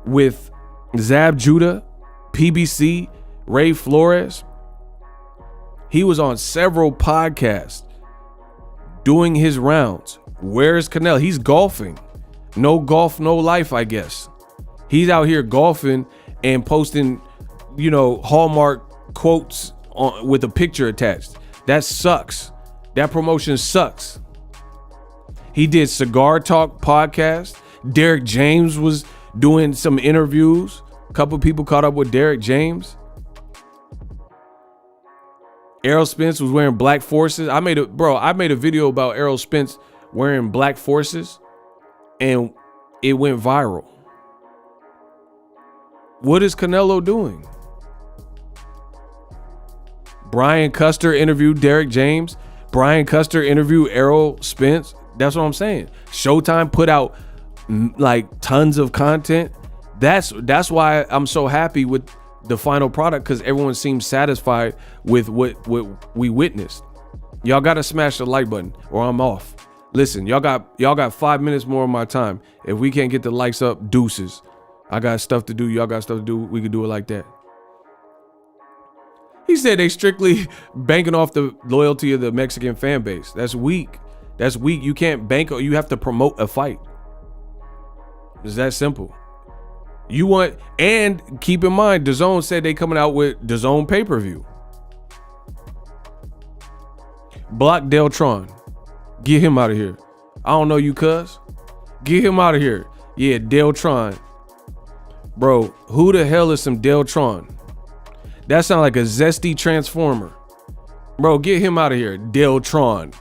with Zab Judah, PBC, Ray Flores. He was on several podcasts doing his rounds. Where's Canelo? He's golfing. No golf, no life, I guess. He's out here golfing and posting, Hallmark quotes with a picture attached. That sucks. That promotion sucks. He did Cigar Talk podcast. Derek James was doing some interviews. A couple people caught up with Derek James. Errol Spence was wearing black forces. I made a video about Errol Spence wearing black forces, and it went viral. What is Canelo doing? Brian Custer interviewed Derek James. Brian Custer interviewed Errol Spence. That's what I'm saying. Showtime put out like tons of content. That's why I'm so happy with the final product, because everyone seems satisfied with what we witnessed. Y'all gotta smash the like button or I'm off. Listen, y'all got 5 minutes more of my time. If we can't get the likes up, deuces. I got stuff to do. Y'all got stuff to do. We can do it like that. He said they strictly banking off the loyalty of the Mexican fan base. That's weak. That's weak. You can't bank, or you have to promote a fight. It's that simple. You want, and keep in mind, DAZN said they coming out with DAZN pay-per-view. Block Deltron. Get him out of here. I don't know you, cuz. Get him out of here. Yeah, Deltron. Bro, who the hell is some Deltron? That sounds like a zesty transformer. Bro, get him out of here. Deltron.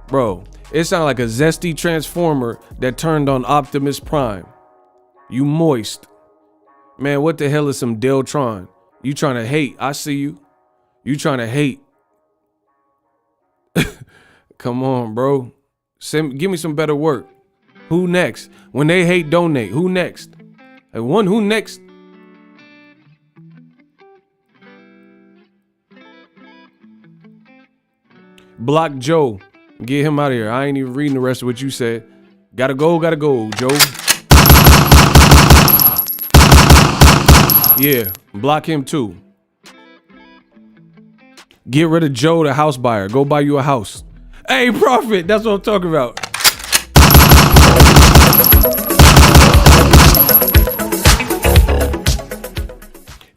Bro, it sounds like a zesty transformer that turned on Optimus Prime. You moist. Man, what the hell is some Deltron? You trying to hate. I see you. You trying to hate. Come on, bro. Give me some better work. Who next? When they hate, donate. Who next? Who next? Block Joe. Get him out of here. I ain't even reading the rest of what you said. Gotta go, Joe. Yeah, block him too. Get rid of Joe, the house buyer. Go buy you a house. Hey, Prophet, that's what I'm talking about.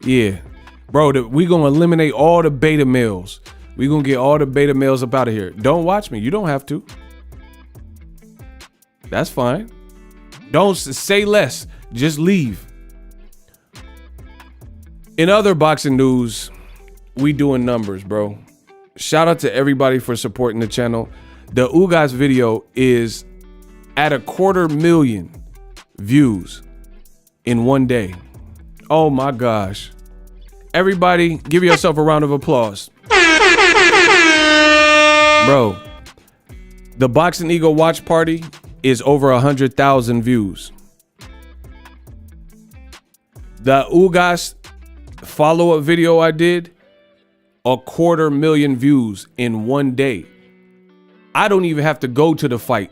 Yeah, bro, we gonna eliminate all the beta males. We gonna get all the beta males up out of here. Don't watch me. You don't have to. That's fine. Don't say less. Just leave. In other boxing news, we doing numbers, bro. Shout out to everybody for supporting the channel. The Ugas video is at 250,000 views in one day. Oh my gosh. Everybody, give yourself a round of applause. Bro, the Boxing Ego watch party is over 100,000 views. The Ugas follow-up video I did, 250,000 views in one day. I don't even have to go to the fight,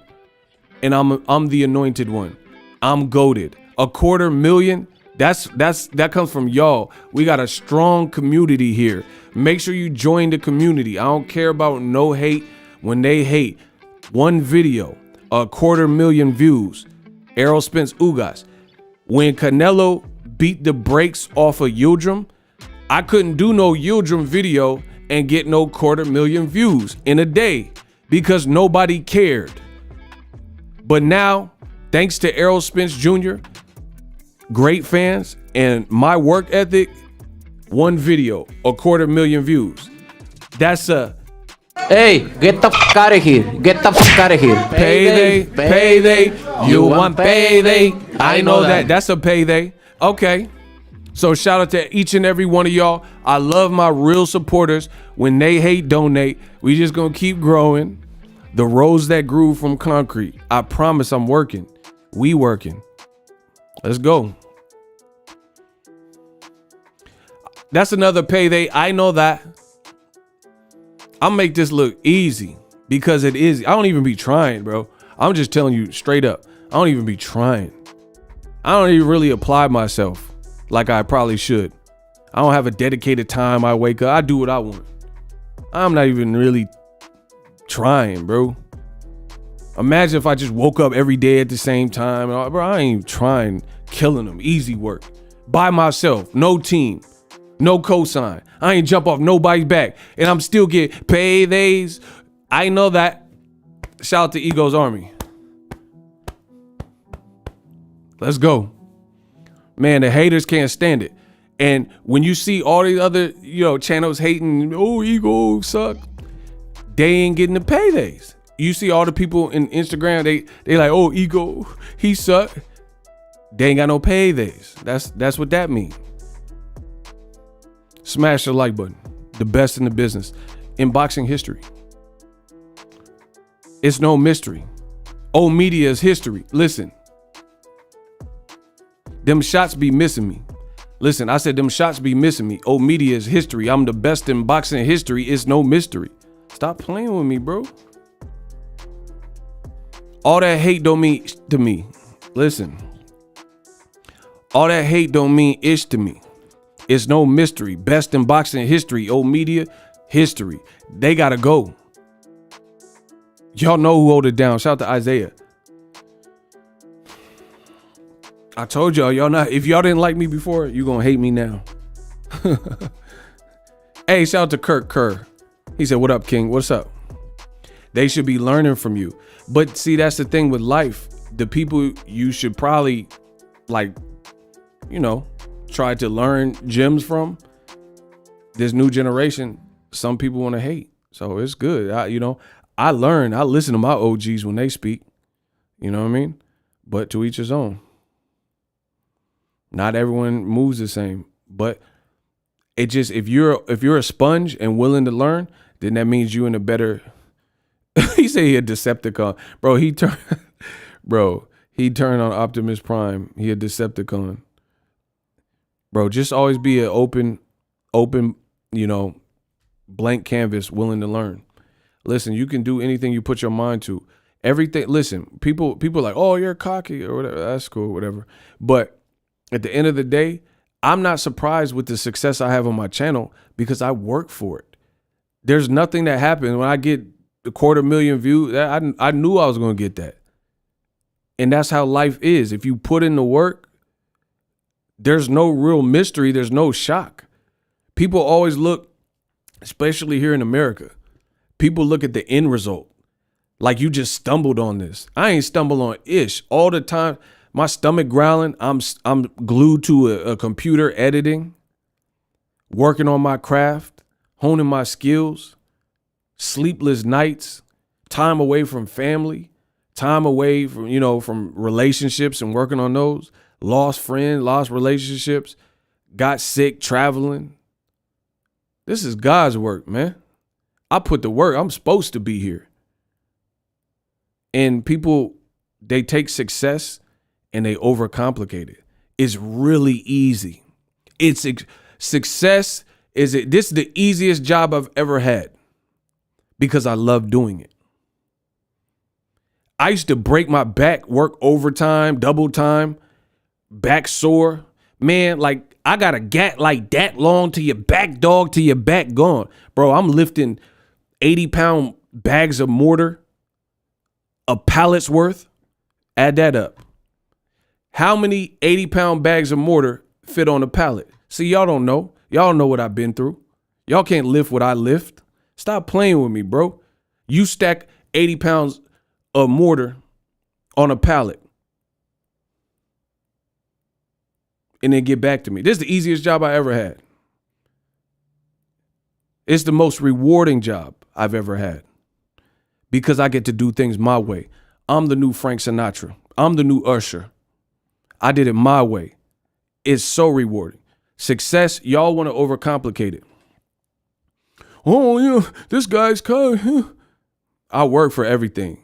and I'm the anointed one. I'm goated. 250,000. That comes from y'all. We got a strong community here. Make sure you join the community. I don't care about no hate. When they hate, one video, 250,000 views. Errol Spence Ugas. When Canelo beat the brakes off of Yildirim, I couldn't do no Yildirim video and get no 250,000 views in a day because nobody cared. But now, thanks to Errol Spence Jr., great fans, and my work ethic, one video, 250,000 views. That's a Hey, get the fuck out of here. Get the fuck out of here. payday. You want payday? I know that. That's a payday. Okay. So shout out to each and every one of y'all. I love my real supporters. When they hate, donate. We just gonna keep growing. The roads that grew from concrete. I promise I'm working. We working. Let's go. That's another payday. I know that. I'll make this look easy because it is. I don't even be trying, bro. I'm just telling you straight up. I don't even be trying. I don't even really apply myself like I probably should. I don't have a dedicated time I wake up. I do what I want. I'm not even really trying, bro. Imagine if I just woke up every day at the same time. Bro, I ain't trying, killing them. Easy work. By myself. No team. No cosign. I ain't jump off nobody's back. And I'm still get paydays. I know that. Shout out to Ego's Army. Let's go. Man, the haters can't stand it. And when you see all these other, channels hating, oh, ego suck, they ain't getting the paydays. You see all the people in Instagram, they like, oh, ego, he suck. They ain't got no paydays. That's what that means. Smash the like button. The best in the business. In boxing history. It's no mystery. Old media is history. Listen. Them shots be missing me. Listen, I said them shots be missing me. Old media is history. I'm the best in boxing history. It's no mystery. Stop playing with me, bro. All that hate don't mean to me. Listen. All that hate don't mean ish to me. It's no mystery. Best in boxing history. Old media history. They gotta go. Y'all know who hold it down. Shout out to Isaiah. I told y'all not. If y'all didn't like me before, you gonna hate me now. Hey, shout out to Kirk Kerr. He said, "What up, King? What's up?" They should be learning from you. But see, that's the thing with life. The people you should probably try to learn gems from. This new generation, some people want to hate. So it's good. I learn. I listen to my OGs when they speak. You know what I mean? But to each his own. Not everyone moves the same, but it just if you're a sponge and willing to learn, then that means you in a better. He said he a Decepticon, bro. He turned on Optimus Prime. He a Decepticon, bro. Just always be an open, blank canvas, willing to learn. Listen, you can do anything you put your mind to. Everything. Listen, people are like, oh, you're cocky or whatever. That's cool, whatever. But at the end of the day, I'm not surprised with the success I have on my channel because I work for it. There's nothing that happens when I get the 250,000 views. I knew I was going to get that. And that's how life is. If you put in the work, there's no real mystery. There's no shock. People always look, especially here in America, people look at the end result. Like you just stumbled on this. I ain't stumbled on ish all the time. My stomach growling. I'm glued to a computer editing, working on my craft, honing my skills, sleepless nights, time away from family, time away from relationships and working on those, lost friends, lost relationships, got sick, traveling. This is God's work, man. I put the work. I'm supposed to be here. And people, they take success and they overcomplicate it. It's really easy. Success this is the easiest job I've ever had because I love doing it. I used to break my back, work overtime, double time, back sore. Man, like I got a gat like that long to your back, dog, to your back gone. Bro, I'm lifting 80-pound bags of mortar, a pallet's worth. Add that up. How many 80-pound bags of mortar fit on a pallet? See, y'all don't know. Y'all don't know what I've been through. Y'all can't lift what I lift. Stop playing with me, bro. You stack 80 pounds of mortar on a pallet and then get back to me. This is the easiest job I ever had. It's the most rewarding job I've ever had because I get to do things my way. I'm the new Frank Sinatra. I'm the new Usher. I did it my way. It's so rewarding. Success, y'all want to overcomplicate it. Oh, this guy's kind. I work for everything.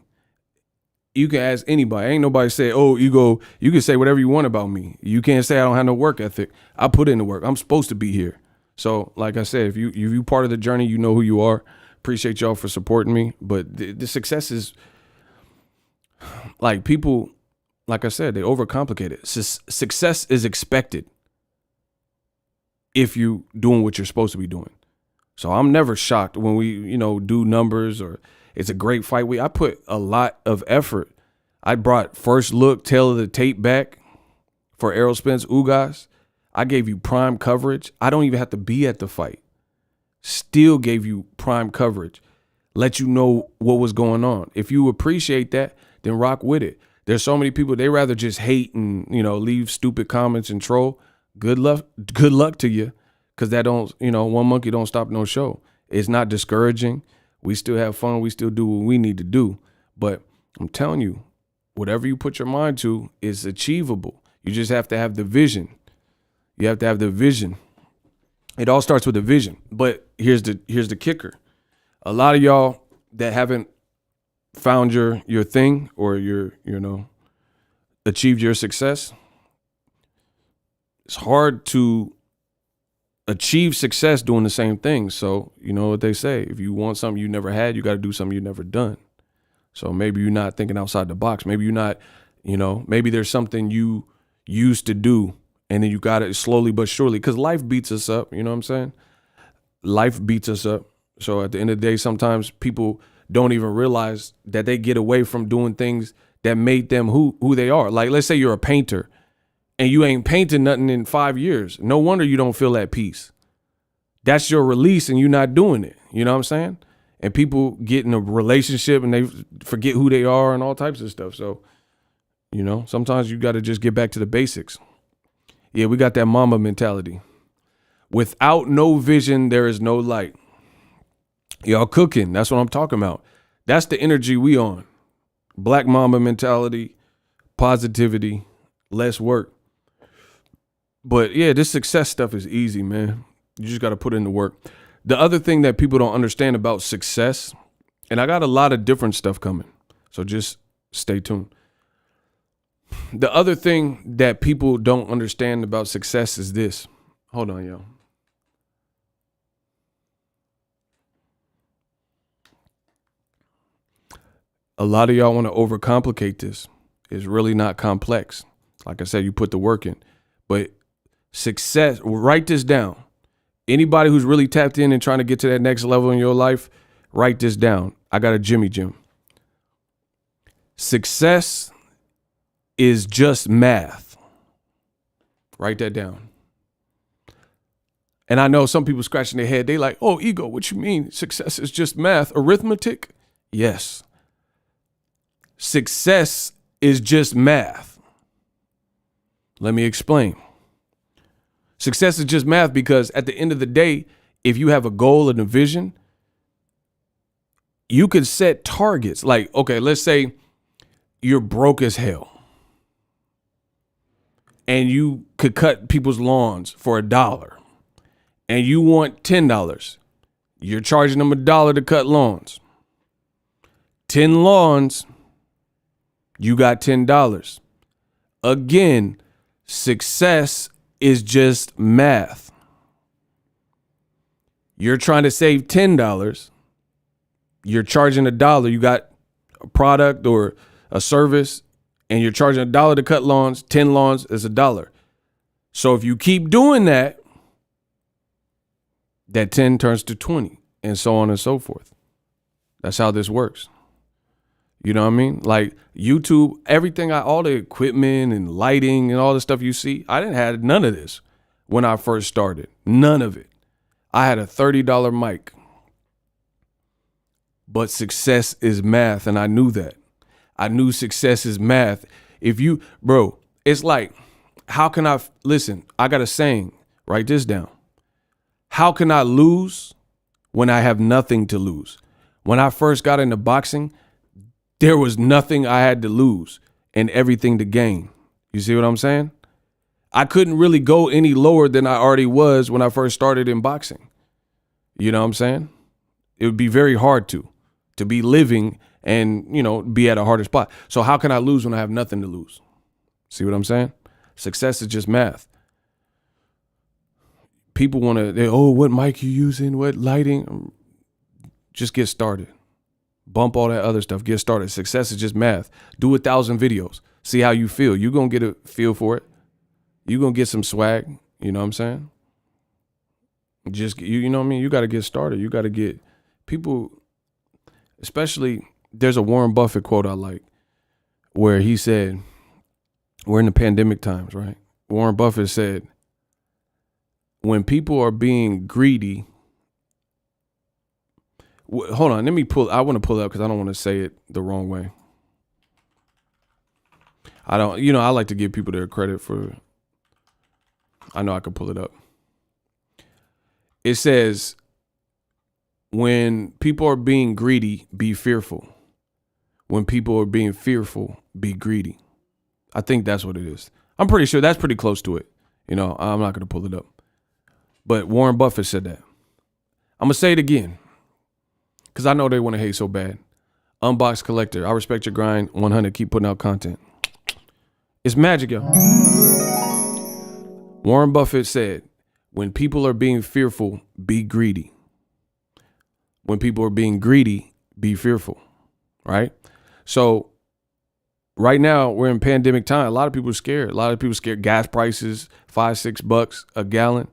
You can ask anybody. Ain't nobody say, oh, you can say whatever you want about me. You can't say I don't have no work ethic. I put in the work. I'm supposed to be here. So, like I said, if you part of the journey, you know who you are. Appreciate y'all for supporting me. But the success is like people. Like I said, they overcomplicate it. Success is expected if you doing what you're supposed to be doing. So I'm never shocked when we, do numbers or it's a great fight week. I put a lot of effort. I brought first look, tail of the tape back for Errol, Spence, Ugas. I gave you prime coverage. I don't even have to be at the fight. Still gave you prime coverage. Let you know what was going on. If you appreciate that, then rock with it. There's so many people, they rather just hate and, leave stupid comments and troll. Good luck to you. Cause that don't, one monkey don't stop no show. It's not discouraging. We still have fun. We still do what we need to do. But I'm telling you, whatever you put your mind to is achievable. You just have to have the vision. You have to have the vision. It all starts with a vision. But here's the kicker. A lot of y'all that haven't found your thing or achieved your success, it's hard to achieve success doing the same thing. So you know what they say, if you want something you never had, you got to do something you never done. So maybe you're not thinking outside the box. Maybe you're not, maybe there's something you used to do and then you got it slowly but surely, because life beats us up. You know what I'm saying? Life beats us up. So at the end of the day, sometimes people don't even realize that they get away from doing things that made them who they are. Like, let's say you're a painter and you ain't painted nothing in 5 years. No wonder you don't feel at peace. That's your release and you're not doing it. You know what I'm saying? And people get in a relationship and they forget who they are and all types of stuff. So, sometimes you got to just get back to the basics. Yeah, we got that mama mentality. Without no vision, there is no light. Y'all cooking. That's what I'm talking about. That's the energy we on. Black mama mentality, positivity, less work. But yeah, this success stuff is easy, man. You just got to put in the work. The other thing that people don't understand about success, and I got a lot of different stuff coming, so just stay tuned. The other thing that people don't understand about success is this. Hold on, yo. A lot of y'all want to overcomplicate this. It's really not complex. Like I said, you put the work in. But success, write this down. Anybody who's really tapped in and trying to get to that next level in your life, write this down. I got a Jimmy Jim. Success is just math. Write that down. And I know some people scratching their head. They like, oh, ego, what you mean? Success is just math, arithmetic? Yes. Success is just math. Let me explain. Success is just math because at the end of the day, if you have a goal and a vision, you can set targets. Like, okay, let's say you're broke as hell and you could cut people's lawns for $1 and you want $10. You're charging them $1 to cut lawns. 10 lawns, you got $10. Again, success is just math. You're trying to save $10. You're charging $1. You got a product or a service and you're charging $1 to cut lawns. 10 lawns is $1. So if you keep doing that, that 10 turns to 20 and so on and so forth. That's how this works. You know what I mean? Like YouTube, everything, all the equipment and lighting and all the stuff you see, I didn't have none of this when I first started. None of it. I had a $30 mic. But success is math, and I knew that. I knew success is math. It's like, how can I, listen, I got a saying, write this down. How can I lose when I have nothing to lose? When I first got into boxing, there was nothing I had to lose and everything to gain. You see what I'm saying? I couldn't really go any lower than I already was when I first started in boxing. You know what I'm saying? It would be very hard to be living and, be at a harder spot. So how can I lose when I have nothing to lose? See what I'm saying? Success is just math. People want to, what mic you using? What lighting? Just get started. Bump all that other stuff. Get started. Success is just math. Do 1,000 videos. See how you feel. You're going to get a feel for it. You're going to get some swag. You know what I'm saying? Just, you know what I mean? You got to get started. You got to get people, especially, there's a Warren Buffett quote I like where he said, we're in the pandemic times, right? Warren Buffett said, when people are being greedy, hold on, I want to pull it up because I don't want to say it the wrong way. I don't, you know, I like to give people their credit for, I know I can pull it up. It says, when people are being greedy, be fearful. When people are being fearful, be greedy. I think that's what it is. I'm pretty sure that's pretty close to it. You know, I'm not going to pull it up. But Warren Buffett said that. I'm going to say it again because I know they want to hate so bad. Unbox Collector, I respect your grind. 100, keep putting out content. It's magic, yo. Warren Buffett said, when people are being fearful, be greedy. When people are being greedy, be fearful, right? So right now we're in pandemic time. A lot of people are scared. A lot of people are scared. Gas prices, $5-6 a gallon.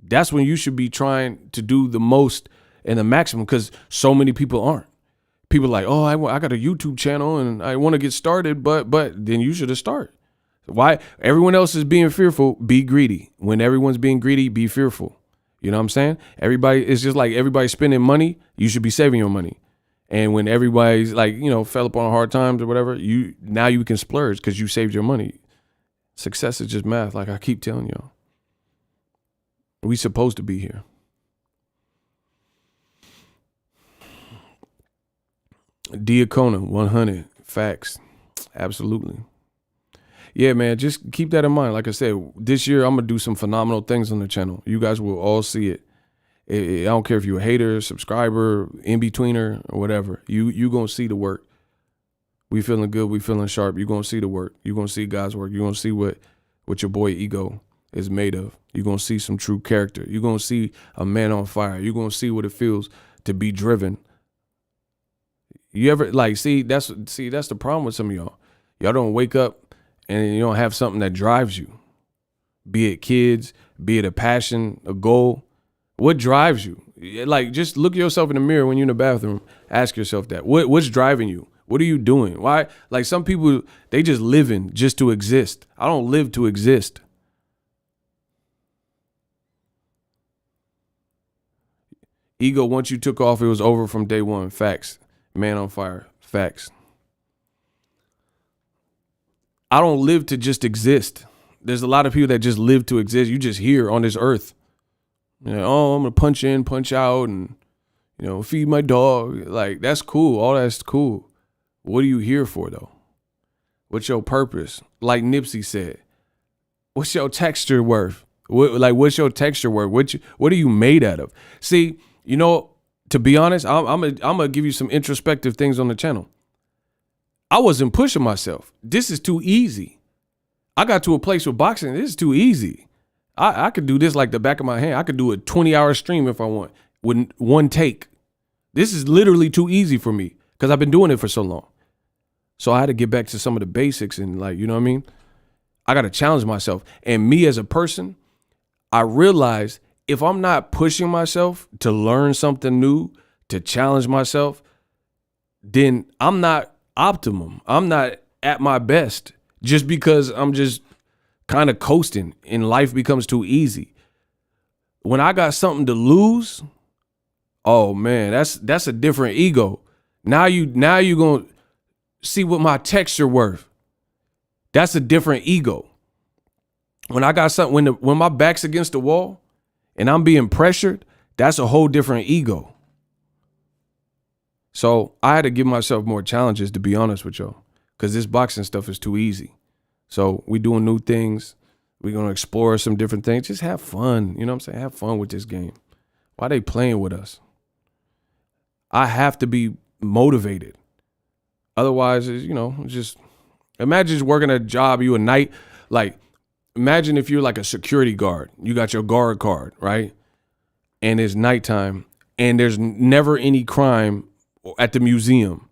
That's when you should be trying to do the most and the maximum because so many people aren't. People are like, oh, I got a YouTube channel and I want to get started, but then you should have started. Why? Everyone else is being fearful, be greedy. When everyone's being greedy, be fearful. You know what I'm saying? Everybody, it's just like everybody's spending money, you should be saving your money. And when everybody's like, you know, fell upon hard times or whatever, now you can splurge because you saved your money. Success is just math, like I keep telling y'all. We supposed to be here. Diacona, 100, facts, absolutely. Yeah, man, just keep that in mind. Like I said, this year I'm going to do some phenomenal things on the channel. You guys will all see it. I don't care if you're a hater, subscriber, in-betweener, or whatever. You going to see the work. We feeling good. We feeling sharp. You're going to see the work. You're going to see God's work. You're going to see what your boy Ego is made of. You're going to see some true character. You're going to see a man on fire. You're going to see what it feels to be driven. You ever, like, see, that's the problem with some of y'all. Y'all don't wake up and you don't have something that drives you, be it kids, be it a passion, a goal. What drives you? Like, just look yourself in the mirror when you're in the bathroom. Ask yourself that. What's driving you? What are you doing? Why? Like, some people, they just living just to exist. I don't live to exist. Ego, once you took off, it was over from day one. Facts. Man on fire. Facts. I don't live to just exist. There's a lot of people that just live to exist. You just here on this earth. You know, oh, I'm going to punch in, punch out, and, you know, feed my dog. Like, that's cool. All that's cool. What are you here for, though? What's your purpose? Like Nipsey said, what's your texture worth? What's your texture worth? What are you made out of? See, you know, to be honest, I'm gonna give you some introspective things on the channel. I wasn't pushing myself. This is too easy. I got to a place with boxing. This is too easy. I could do this like the back of my hand. I could do a 20-hour stream if I want with one take. This is literally too easy for me because I've been doing it for so long. So I had to get back to some of the basics and, like, you know what I mean? I got to challenge myself. And me as a person, I realized if I'm not pushing myself to learn something new, to challenge myself, then I'm not optimum. I'm not at my best just because I'm just kind of coasting and life becomes too easy. When I got something to lose, oh man, that's a different ego. Now you gonna see what my texture worth. That's a different ego. When I got something, when my back's against the wall and I'm being pressured, that's a whole different ego. So I had to give myself more challenges, to be honest with y'all, because this boxing stuff is too easy. So we doing new things. We're going to explore some different things. Just have fun. You know what I'm saying? Have fun with this game. Why they playing with us? I have to be motivated. Otherwise, you know, just imagine just working a job, you a night. Like, imagine if you're like a security guard. You got your guard card, right? And it's nighttime and there's never any crime at the museum.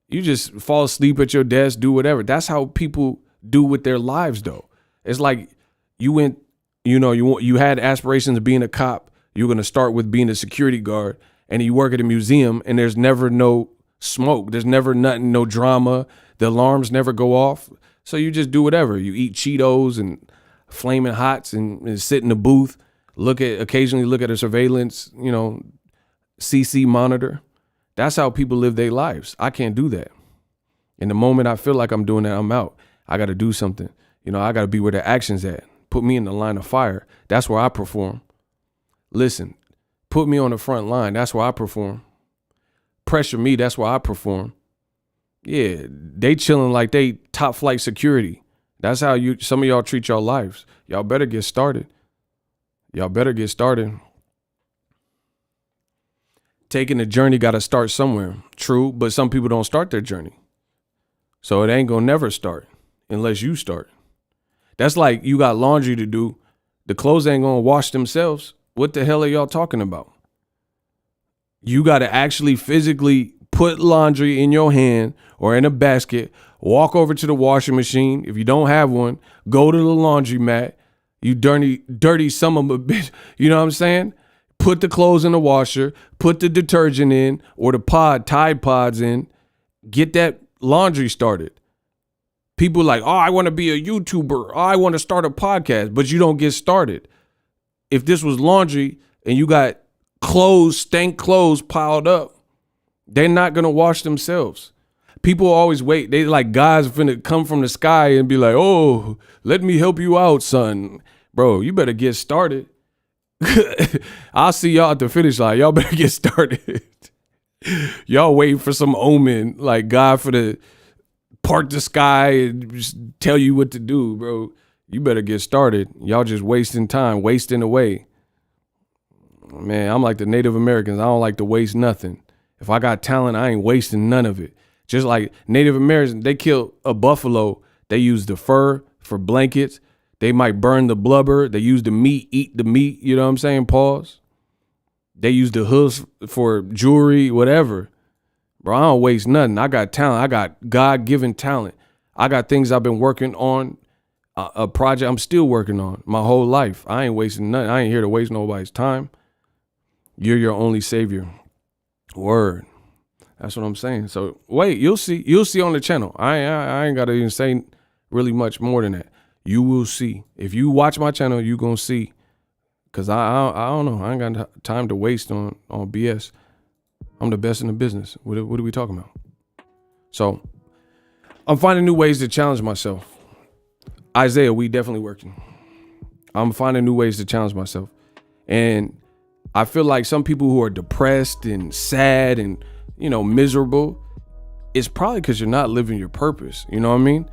You just fall asleep at your desk, do whatever. That's how people do with their lives, though. It's like you went, you know, you had aspirations of being a cop. You're going to start with being a security guard, and you work at a museum, and there's never no smoke. There's never nothing, no drama. The alarms never go off. So you just do whatever. You eat Cheetos and Flaming Hots and sit in the booth, occasionally look at a surveillance, you know, CC monitor. That's how people live their lives. I can't do that. And the moment I feel like I'm doing that, I'm out. I got to do something. You know, I got to be where the action's at. Put me in the line of fire. That's where I perform. Listen, put me on the front line. That's where I perform. Pressure me. That's where I perform. Yeah, they chilling like they top flight security. That's how some of y'all treat your lives. Y'all better get started. Y'all better get started. Taking the journey got to start somewhere. True, but some people don't start their journey. So it ain't going to never start unless you start. That's like you got laundry to do. The clothes ain't going to wash themselves. What the hell are y'all talking about? You got to actually physically put laundry in your hand or in a basket, walk over to the washing machine. If you don't have one, go to the laundromat. You dirty son of a bitch. You know what I'm saying? Put the clothes in the washer, put the detergent in or the Tide Pods in, get that laundry started. People like, oh, I want to be a YouTuber. Oh, I want to start a podcast, but you don't get started. If this was laundry and you got stank clothes piled up, they're not going to wash themselves. People always wait. They like guys finna come from the sky and be like, oh, let me help you out, son. Bro, you better get started. I'll see y'all at the finish line. Y'all better get started. Y'all waiting for some omen, like God for the part the sky and just tell you what to do, bro. You better get started. Y'all just wasting time, wasting away. Man, I'm like the Native Americans. I don't like to waste nothing. If I got talent, I ain't wasting none of it. Just like Native Americans, they kill a buffalo. They use the fur for blankets. They might burn the blubber. They use the meat, eat the meat. You know what I'm saying? Pause. They use the hooves for jewelry, whatever. Bro, I don't waste nothing. I got talent. I got God-given talent. I got things I've been working on, a project I'm still working on my whole life. I ain't wasting nothing. I ain't here to waste nobody's time. You're your only savior. Word. That's what I'm saying. So wait, you'll see. You'll see on the channel. I ain't got to even say really much more than that. You will see. If you watch my channel, you gonna see. Cause I don't know. I ain't got time to waste on BS. I'm the best in the business. What are we talking about? So I'm finding new ways to challenge myself. Isaiah, we definitely working. I'm finding new ways to challenge myself. And I feel like some people who are depressed and sad and, you know, miserable, it's probably because you're not living your purpose. You know what I mean?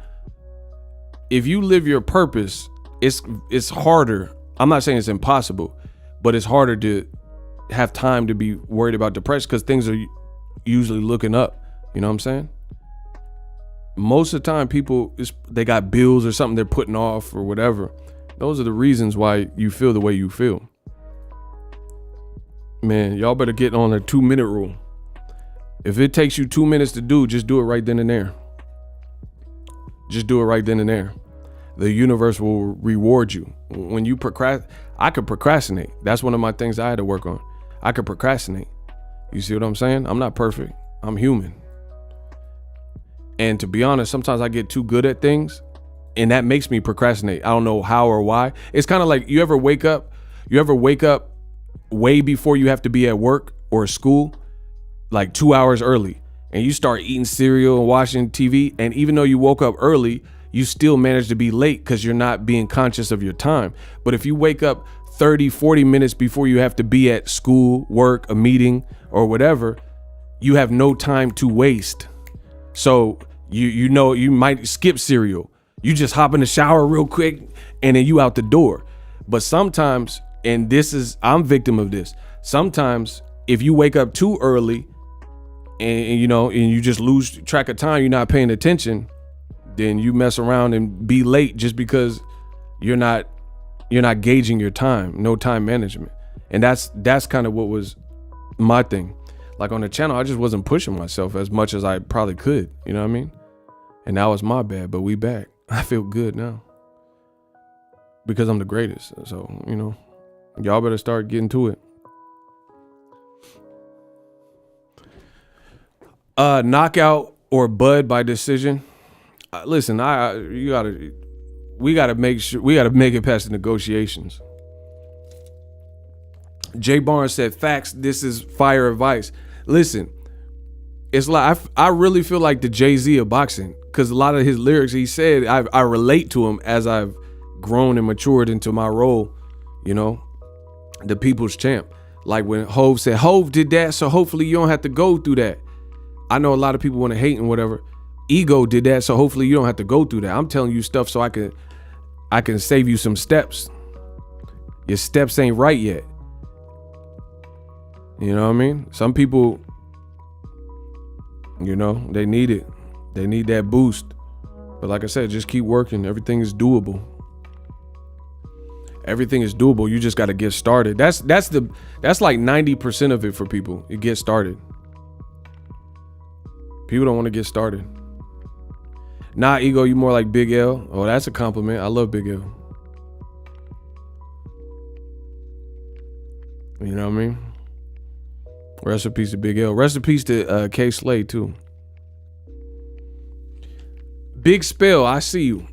If you live your purpose, it's harder. I'm not saying it's impossible, but it's harder to have time to be worried about depression because things are usually looking up. You know what I'm saying? Most of the time people, they got bills or something they're putting off or whatever. Those are the reasons why you feel the way you feel. Man, y'all better get on a 2-minute rule. If it takes you 2 minutes to do, just do it right then and there. Just do it right then and there. The universe will reward you. When you I could procrastinate. That's one of my things I had to work on. I could procrastinate. You see what I'm saying? I'm not perfect. I'm human. And to be honest, sometimes I get too good at things and that makes me procrastinate. I don't know how or why. It's kind of like you ever wake up way before you have to be at work or school, like 2 hours early, and you start eating cereal and watching TV. And even though you woke up early, you still manage to be late because you're not being conscious of your time. But if you wake up 30, 40 minutes before you have to be at school, work, a meeting, or whatever, you have no time to waste. So you know you might skip cereal. You just hop in the shower real quick and then you out the door. But sometimes, and I'm victim of this, sometimes if you wake up too early and you just lose track of time, you're not paying attention, then you mess around and be late just because you're not gauging your time, no time management. And that's kind of what was my thing. Like on the channel, I just wasn't pushing myself as much as I probably could, you know what I mean? And that was my bad, but we back. I feel good now because I'm the greatest. So, y'all better start getting to it. Knockout or bud by decision. Listen, we gotta make it past the negotiations. Jay Barnes said, facts, this is fire advice. Listen, it's like I really feel like the Jay-Z of boxing, because a lot of his lyrics he said, I relate to him as I've grown and matured into my role, you know, the people's champ. Like when Hov said, Hov did that, so hopefully you don't have to go through that. I know a lot of people want to hate and whatever. Ego did that, so hopefully you don't have to go through that. I'm telling you stuff so I can save you some steps. Your steps ain't right yet. You know what I mean? Some people, you know, they need it. They need that boost. But like I said, just keep working. Everything is doable. Everything is doable. You just got to get started. That's like 90% of it for people. You get started. People don't want to get started. Nah, Ego, you more like Big L. Oh, that's a compliment. I love Big L. You know what I mean? Rest in peace to Big L. Rest in peace to K Slade too. Big Spell, I see you.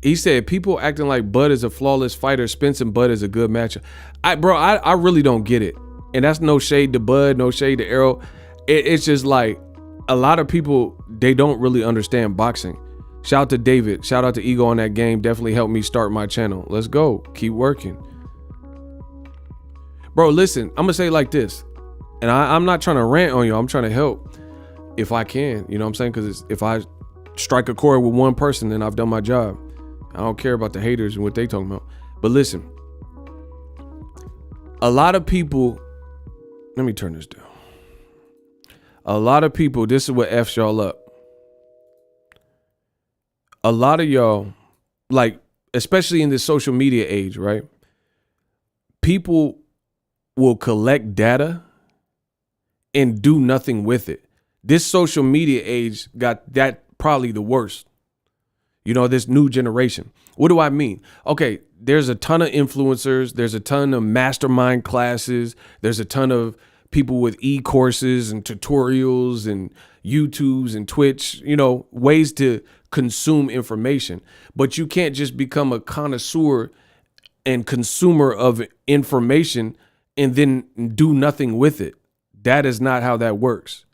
He said people acting like Bud is a flawless fighter. Spence and Bud is a good matchup. I really don't get it. And that's no shade to Bud, no shade to Errol. It's just like a lot of people, they don't really understand boxing. Shout out to David. Shout out to Ego on that game. Definitely helped me start my channel. Let's go. Keep working. Bro, listen, I'm going to say it like this. And I'm not trying to rant on you. I'm trying to help if I can. You know what I'm saying? Because if I strike a chord with one person, then I've done my job. I don't care about the haters and what they talking about. But listen, a lot of people, let me turn this down. A lot of people, this is what F's y'all up. A lot of y'all, like, especially in this social media age, right? People will collect data and do nothing with it. This social media age got that probably the worst. You know, this new generation. What do I mean? Okay, there's a ton of influencers. There's a ton of mastermind classes. There's a ton of people with e-courses and tutorials and YouTubes and Twitch, you know, ways to consume information. But you can't just become a connoisseur and consumer of information and then do nothing with it. That is not how that works.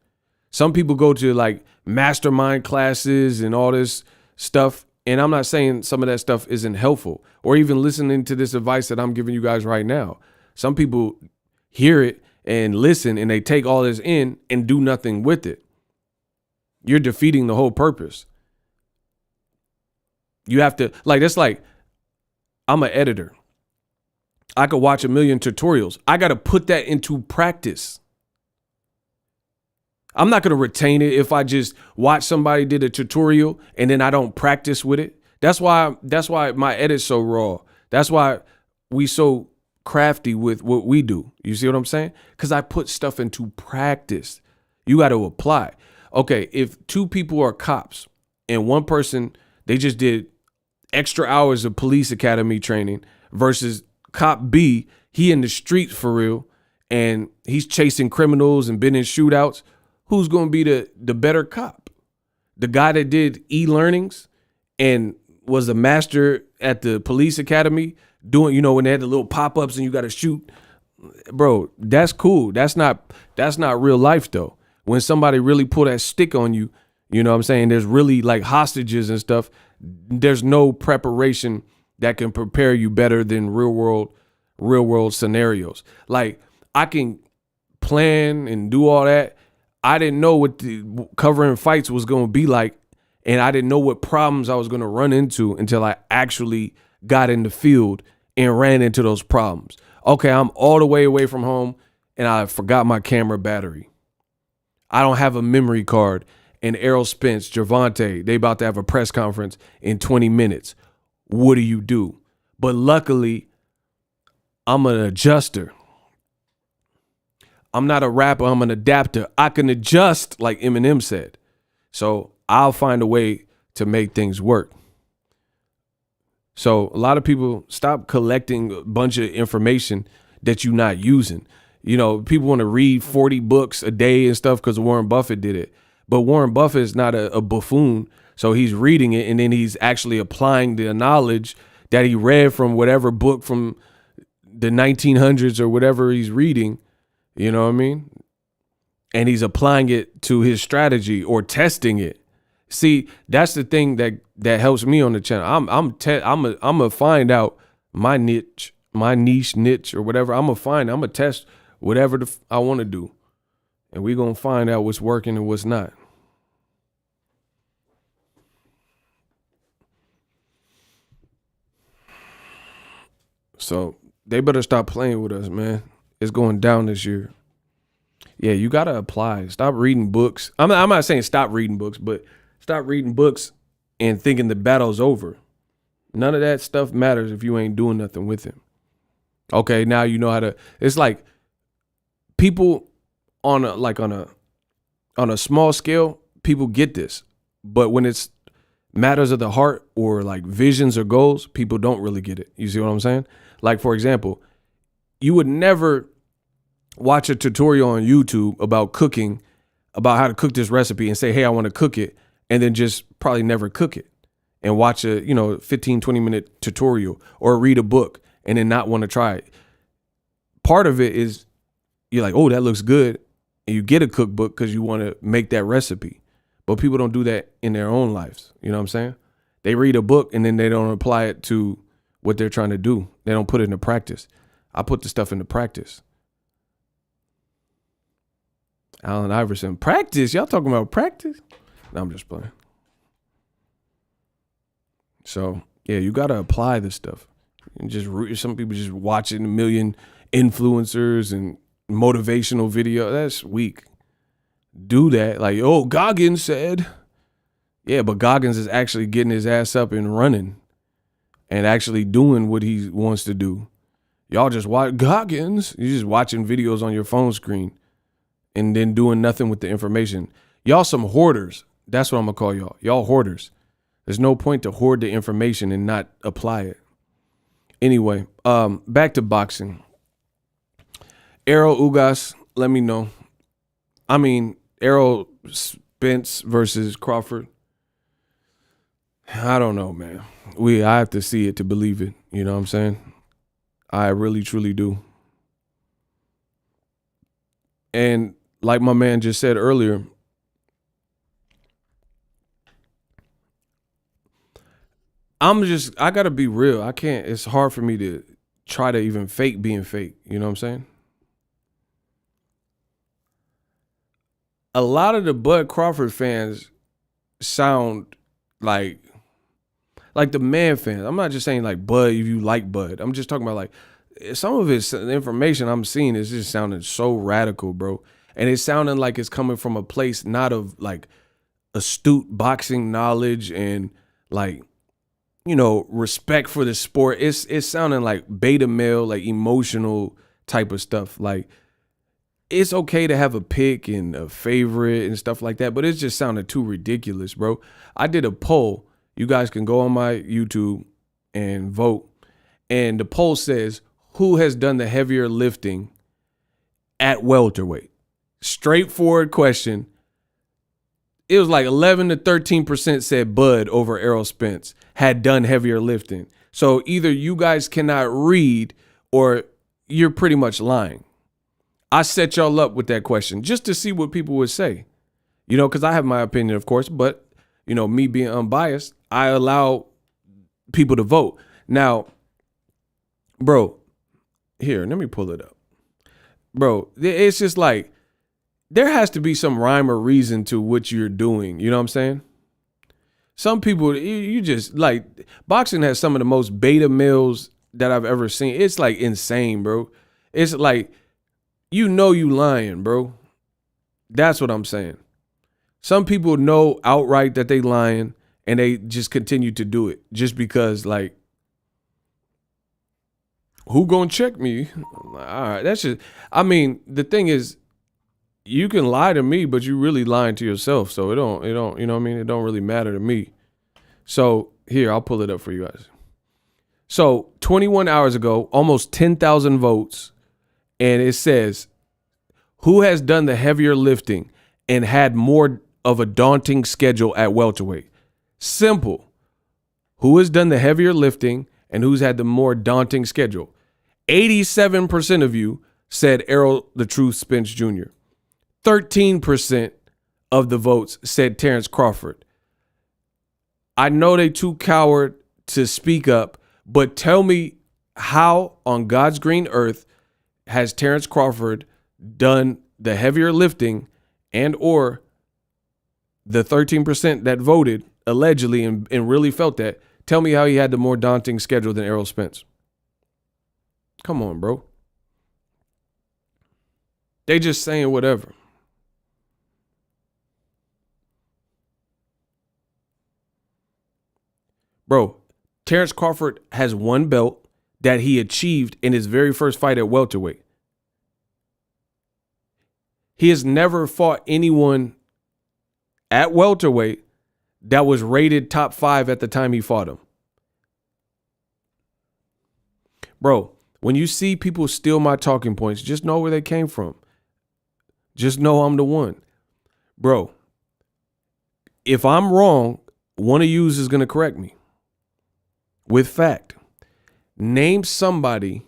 Some people go to like mastermind classes and all this stuff. And I'm not saying some of that stuff isn't helpful or even listening to this advice that I'm giving you guys right now. Some people hear it and listen and they take all this in and do nothing with it. You're defeating the whole purpose. You have to, like, that's like, I'm an editor. I could watch a million tutorials. I got to put that into practice. I'm not going to retain it if I just watch somebody did a tutorial and then I don't practice with it. That's why my edit's so raw. That's why we so crafty with what we do. You see what I'm saying? Because I put stuff into practice. You got to apply. Okay, if two people are cops and one person, they just did extra hours of police academy training versus cop B, he in the streets for real and he's chasing criminals and been in shootouts. Who's going to be the better cop? The guy that did e-learnings and was a master at the police academy doing, you know, when they had the little pop-ups and you got to shoot. Bro, that's cool. That's not real life though. When somebody really pull that stick on you, you know what I'm saying? There's really like hostages and stuff. There's no preparation that can prepare you better than real world scenarios. Like I can plan and do all that. I didn't know what the covering fights was going to be like, and I didn't know what problems I was going to run into until I actually got in the field and ran into those problems. Okay, I'm all the way away from home, and I forgot my camera battery. I don't have a memory card, and Errol Spence, Gervonta, they about to have a press conference in 20 minutes. What do you do? But luckily, I'm an adjuster. I'm not a rapper, I'm an adapter. I can adjust like Eminem said. So I'll find a way to make things work. So a lot of people stop collecting a bunch of information that you're not using. You know, people want to read 40 books a day and stuff because Warren Buffett did it. But Warren Buffett is not a buffoon. So he's reading it and then he's actually applying the knowledge that he read from whatever book from the 1900s or whatever he's reading. You know what I mean? and he's applying it to his strategy or testing it. See, that's the thing that helps me on the channel. I'm gonna find out my niche, or whatever. I'm gonna test whatever I want to do, and we're gonna find out what's working and what's not. So they better stop playing with us, man. It's going down this year. Yeah, you gotta apply. Stop reading books. I'm not saying stop reading books, but stop reading books and thinking the battle's over. None of that stuff matters if you ain't doing nothing with it. Okay, now you know how to. It's like people on a small scale, people get this, but when it's matters of the heart or like visions or goals, people don't really get it. You see what I'm saying? Like, for example, you would never watch a tutorial on YouTube about cooking, about how to cook this recipe and say, hey, I want to cook it, and then just probably never cook it and watch a 15, 20-minute tutorial or read a book and then not want to try it. Part of it is you're like, oh, that looks good. And you get a cookbook because you want to make that recipe. But people don't do that in their own lives. You know what I'm saying? They read a book and then they don't apply it to what they're trying to do. They don't put it into practice. I put the stuff into practice. Allen Iverson, practice? Y'all talking about practice? No, I'm just playing. So, yeah, you got to apply this stuff. And just some people just watching a million influencers and motivational video. That's weak. Do that. Like, oh, Goggins said. Yeah, but Goggins is actually getting his ass up and running and actually doing what he wants to do. Y'all just watch Goggins. You're just watching videos on your phone screen and then doing nothing with the information. Y'all some hoarders. That's what I'm going to call y'all. Y'all hoarders. There's no point to hoard the information and not apply it. Anyway, back to boxing. Errol, Ugas, let me know. I mean, Errol, Spence versus Crawford. I don't know, man. I have to see it to believe it. You know what I'm saying? I really, truly do. And like my man just said earlier, I gotta be real. I can't, it's hard for me to try to even fake being fake. You know what I'm saying? A lot of the Bud Crawford fans sound like the man fans. I'm not just saying like Bud, if you like Bud. I'm just talking about like some of his information I'm seeing is just sounding so radical, bro. And it's sounding like it's coming from a place not of like astute boxing knowledge and like, respect for the sport. It's sounding like beta male, like emotional type of stuff. Like, it's okay to have a pick and a favorite and stuff like that, but it's just sounding too ridiculous, bro. I did a poll. You guys can go on my YouTube and vote. And the poll says, who has done the heavier lifting at welterweight? Straightforward question. It was like 11 to 13% said Bud over Errol Spence had done heavier lifting. So either you guys cannot read or you're pretty much lying. I set y'all up with that question just to see what people would say, because I have my opinion, of course, but, me being unbiased, I allow people to vote. Now, bro, here, let me pull it up. Bro, it's just like, there has to be some rhyme or reason to what you're doing. You know what I'm saying? Some people, you just like, boxing has some of the most beta males that I've ever seen. It's like insane, bro. It's like, you lying, bro. That's what I'm saying. Some people know outright that they lying and they just continue to do it just because, like, who gonna check me? All right, that's just, I mean, the thing is, you can lie to me, but you really lying to yourself. So it don't, you know what I mean? It don't really matter to me. So here, I'll pull it up for you guys. So 21 hours ago, almost 10,000 votes. And it says, who has done the heavier lifting and had more of a daunting schedule at welterweight? Simple. Who has done the heavier lifting and who's had the more daunting schedule? 87% of you said Errol the Truth Spence Jr. 13% of the votes said Terrence Crawford. I know they too coward to speak up, but tell me how on God's green earth has Terrence Crawford done the heavier lifting, and or the 13% that voted allegedly and really felt that. Tell me how he had the more daunting schedule than Errol Spence. Come on, bro. They just saying whatever. Bro, Terrence Crawford has one belt that he achieved in his very first fight at welterweight. He has never fought anyone at welterweight that was rated top 5 at the time he fought him. Bro, when you see people steal my talking points, just know where they came from. Just know I'm the one. Bro, if I'm wrong, one of you is going to correct me with fact. Name somebody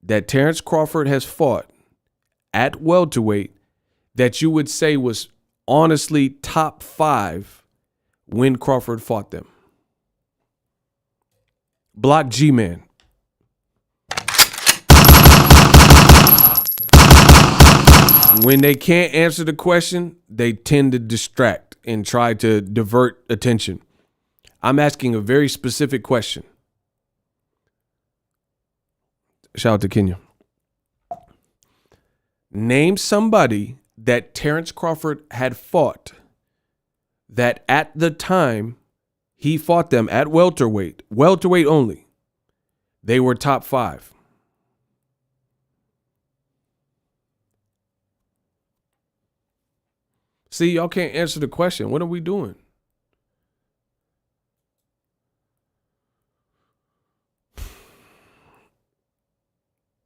that Terrence Crawford has fought at welterweight that you would say was honestly top 5 when Crawford fought them. Block G-Man. When they can't answer the question, they tend to distract and try to divert attention. I'm asking a very specific question. Shout out to Kenya. Name somebody that Terrence Crawford had fought that at the time he fought them at welterweight only, they were top 5. See, y'all can't answer the question. What are we doing?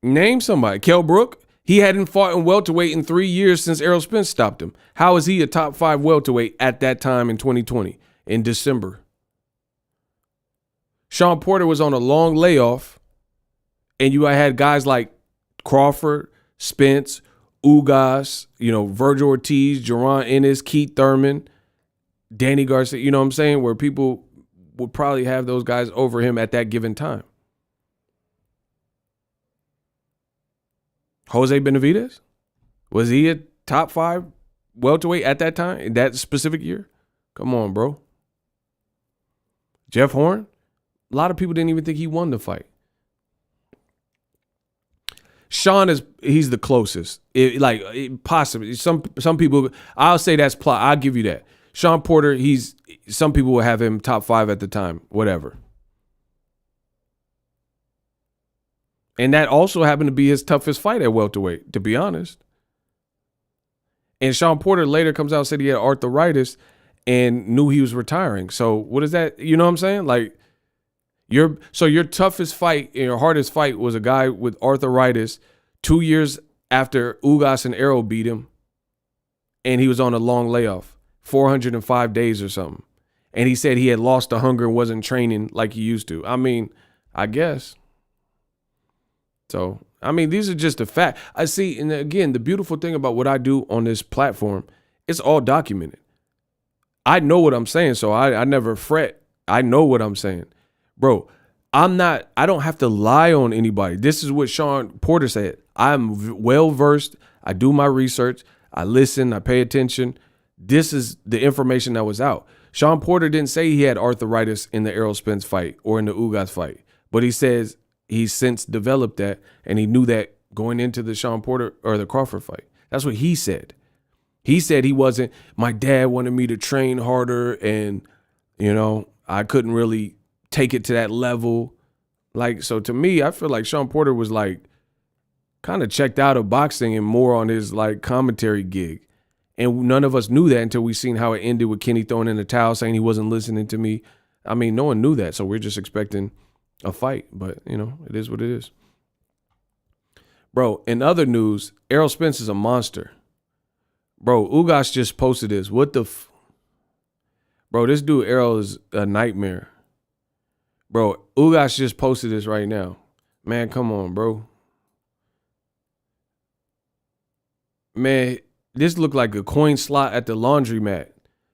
Name somebody. Kell Brook, he hadn't fought in welterweight in 3 years since Errol Spence stopped him. How is he a top 5 welterweight at that time in 2020 in December? Sean Porter was on a long layoff, and you had guys like Crawford, Spence, Ugas, Virgil Ortiz, Jaron Ennis, Keith Thurman, Danny Garcia, you know what I'm saying? Where people would probably have those guys over him at that given time. Jose Benavidez? Was he a top 5 welterweight at that time, in that specific year? Come on, bro. Jeff Horn? A lot of people didn't even think he won the fight. Sean he's the closest. Possibly. Some people, I'll say that's plot. I'll give you that. Sean Porter, some people will have him top 5 at the time, whatever. And that also happened to be his toughest fight at welterweight, to be honest. And Sean Porter later comes out and said he had arthritis and knew he was retiring. So what is that? You know what I'm saying? Like, your toughest fight, your hardest fight was a guy with arthritis 2 years after Ugas and Errol beat him, and he was on a long layoff, 405 days or something. And he said he had lost the hunger and wasn't training like he used to. I mean, I guess. So, I mean, these are just a fact. I see, and again, the beautiful thing about what I do on this platform, it's all documented. I know what I'm saying, so I never fret. I know what I'm saying. Bro, I don't have to lie on anybody. This is what Sean Porter said. I'm well-versed. I do my research. I listen. I pay attention. This is the information that was out. Sean Porter didn't say he had arthritis in the Errol Spence fight or in the Ugas fight, but he says he's since developed that, and he knew that going into the Sean Porter or the Crawford fight. That's what he said. He said my dad wanted me to train harder, and, I couldn't really take it to that level. Like, so to me, I feel like Sean Porter was like kind of checked out of boxing and more on his like commentary gig. And none of us knew that until we seen how it ended with Kenny throwing in the towel saying he wasn't listening to me. I mean, no one knew that. So we're just expecting a fight, but it is what it is. Bro, in other news, Errol Spence is a monster. Bro, Ugas just posted this. What the Bro, this dude Errol is a nightmare. Bro, Ugas just posted this right now. Man, come on, bro. Man, this looked like a coin slot at the laundromat.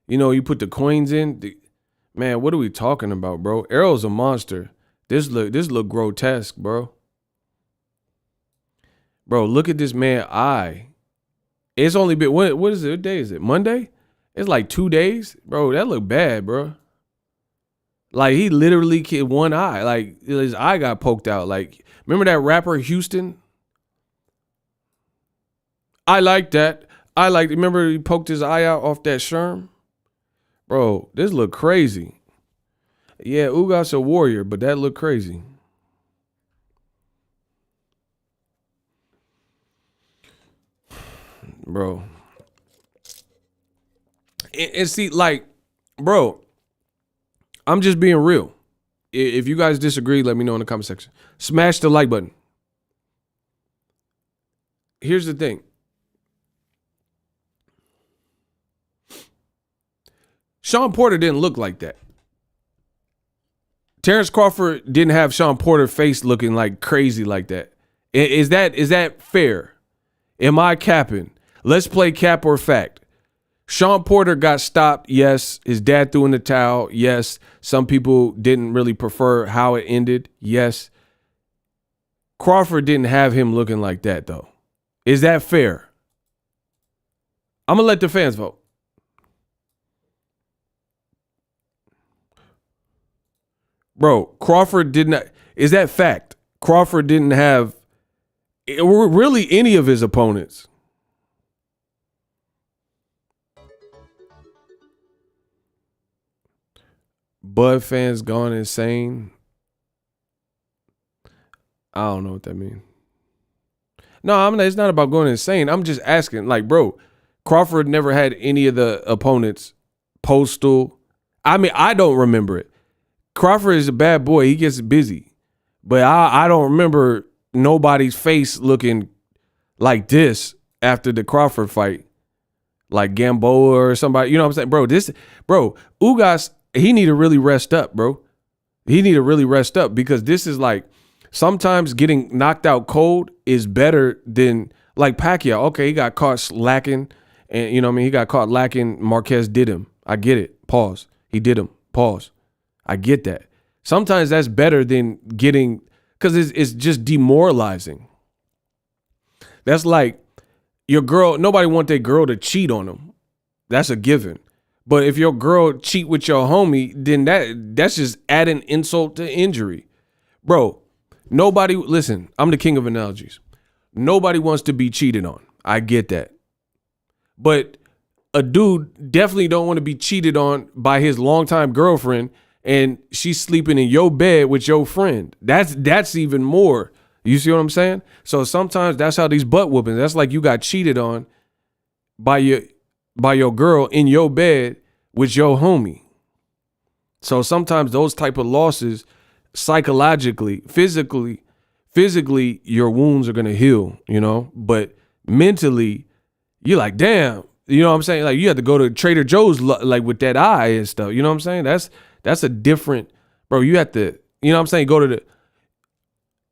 You know, you put the coins in. Man, what are we talking about, bro? Errol's a monster. This look grotesque, bro. Bro, look at this man eye. It's only been what is it? What day is it? Monday? It's like 2 days, bro. That look bad, bro. Like he literally killed one eye. Like his eye got poked out. Like remember that rapper Houston? I like that. Remember he poked his eye out off that Sherm? Bro, this look crazy. Yeah, Ugas a warrior, but that look crazy. Bro. And see, like, bro, I'm just being real. If you guys disagree, let me know in the comment section. Smash the like button. Here's the thing. Sean Porter didn't look like that. Terrence Crawford didn't have Sean Porter's face looking like crazy like that. Is that fair? Am I capping? Let's play cap or fact. Sean Porter got stopped. Yes. His dad threw in the towel. Yes. Some people didn't really prefer how it ended. Yes. Crawford didn't have him looking like that, though. Is that fair? I'm going to let the fans vote. Bro, Crawford did not. Is that fact? Crawford didn't have really any of his opponents. Bud fans gone insane. I don't know what that means. No, it's not about going insane. I'm just asking, like, bro, Crawford never had any of the opponents postal. I mean, I don't remember it. Crawford is a bad boy. He gets busy. But I don't remember nobody's face looking like this after the Crawford fight. Like Gamboa or somebody. You know what I'm saying? Bro, Ugas, he need to really rest up, bro. He need to really rest up because this is like sometimes getting knocked out cold is better than like Pacquiao. Okay, he got caught slacking and you know what I mean? He got caught lacking. Marquez did him. I get it. Pause. He did him. Pause. I get that. Sometimes that's better than getting, because it's just demoralizing. That's like your girl, nobody want their girl to cheat on them. That's a given. But if your girl cheat with your homie, then that's just adding insult to injury. Bro, listen, I'm the king of analogies. Nobody wants to be cheated on. I get that. But a dude definitely don't want to be cheated on by his longtime girlfriend and she's sleeping in your bed with your friend. That's even more. You see what I'm saying? So sometimes that's how these butt whoopings. That's like you got cheated on by your girl in your bed with your homie. So sometimes those type of losses, psychologically, physically, your wounds are gonna heal, you know. But mentally, you're like, damn, you know what I'm saying? Like you have to go to Trader Joe's like with that eye and stuff. You know what I'm saying? That's a different, bro. You have to, you know what I'm saying?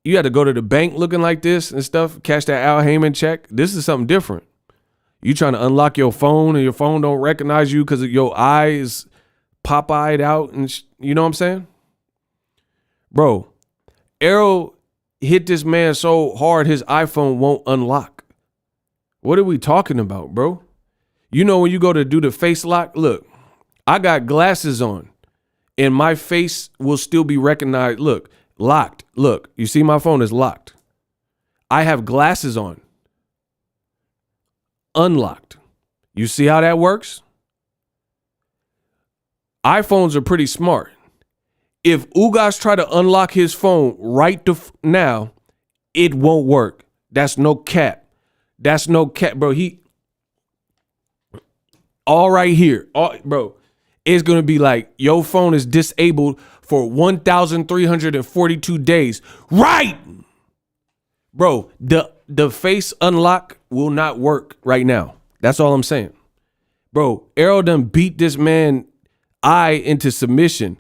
You had to go to the bank looking like this and stuff. Cash that Al Heyman check. This is something different. You trying to unlock your phone and your phone don't recognize you because your eye is pop-eyed out and you know what I'm saying? Bro, Errol hit this man so hard his iPhone won't unlock. What are we talking about, bro? You know when you go to do the face lock, look, I got glasses on and my face will still be recognized. Look, locked. Look, you see my phone is locked. I have glasses on. Unlocked. You see how that works? iPhones are pretty smart. If Ugas try to unlock his phone right now, it won't work. That's no cap. That's no cap, bro. All right here. Bro, it's going to be like your phone is disabled for 1,342 days. Right. Bro, the face unlock will not work right now. That's all I'm saying. Bro, Errol done beat this man eye into submission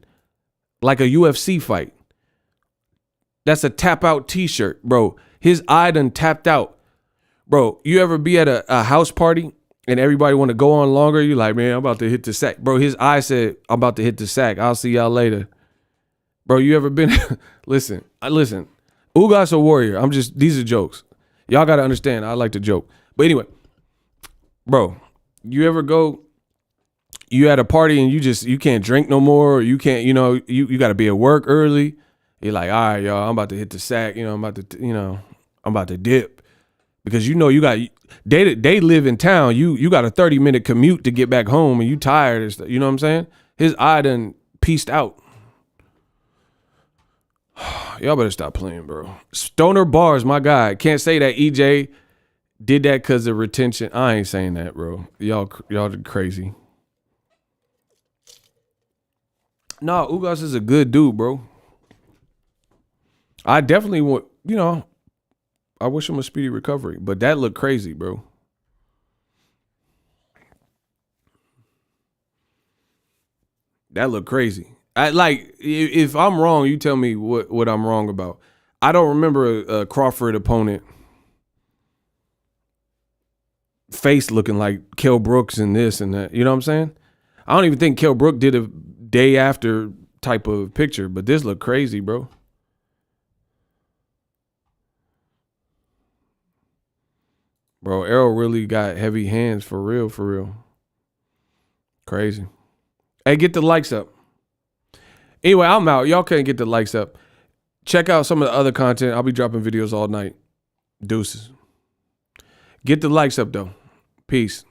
like a UFC fight. That's a tap out t-shirt, bro. His eye done tapped out. Bro, you ever be at a house party and everybody want to go on longer? You like, man, I'm about to hit the sack. Bro, his eye said, I'm about to hit the sack. I'll see y'all later. Bro, you ever been, listen. Ugas a warrior. These are jokes. Y'all got to understand, I like to joke. But anyway, bro, you ever go, you at a party and you can't drink no more, or you can't, you got to be at work early. You're like, all right, y'all, I'm about to hit the sack. I'm about to dip. Because you got, they live in town. You got a 30-minute commute to get back home and you tired and stuff. You know what I'm saying? His eye done pieced out. Y'all better stop playing, bro. Stoner Bars, my guy. Can't say that EJ did that because of retention. I ain't saying that, bro. Y'all crazy. No, Ugas is a good dude, bro. I definitely want, I wish him a speedy recovery, but that looked crazy, bro. That looked crazy. If I'm wrong, you tell me what I'm wrong about. I don't remember a Crawford opponent face looking like Kell Brooks and this and that. You know what I'm saying? I don't even think Kell Brook did a day after type of picture, but this looked crazy, bro. Bro, Errol really got heavy hands for real, for real. Crazy. Hey, get the likes up. Anyway, I'm out. Y'all can't get the likes up. Check out some of the other content. I'll be dropping videos all night. Deuces. Get the likes up, though. Peace.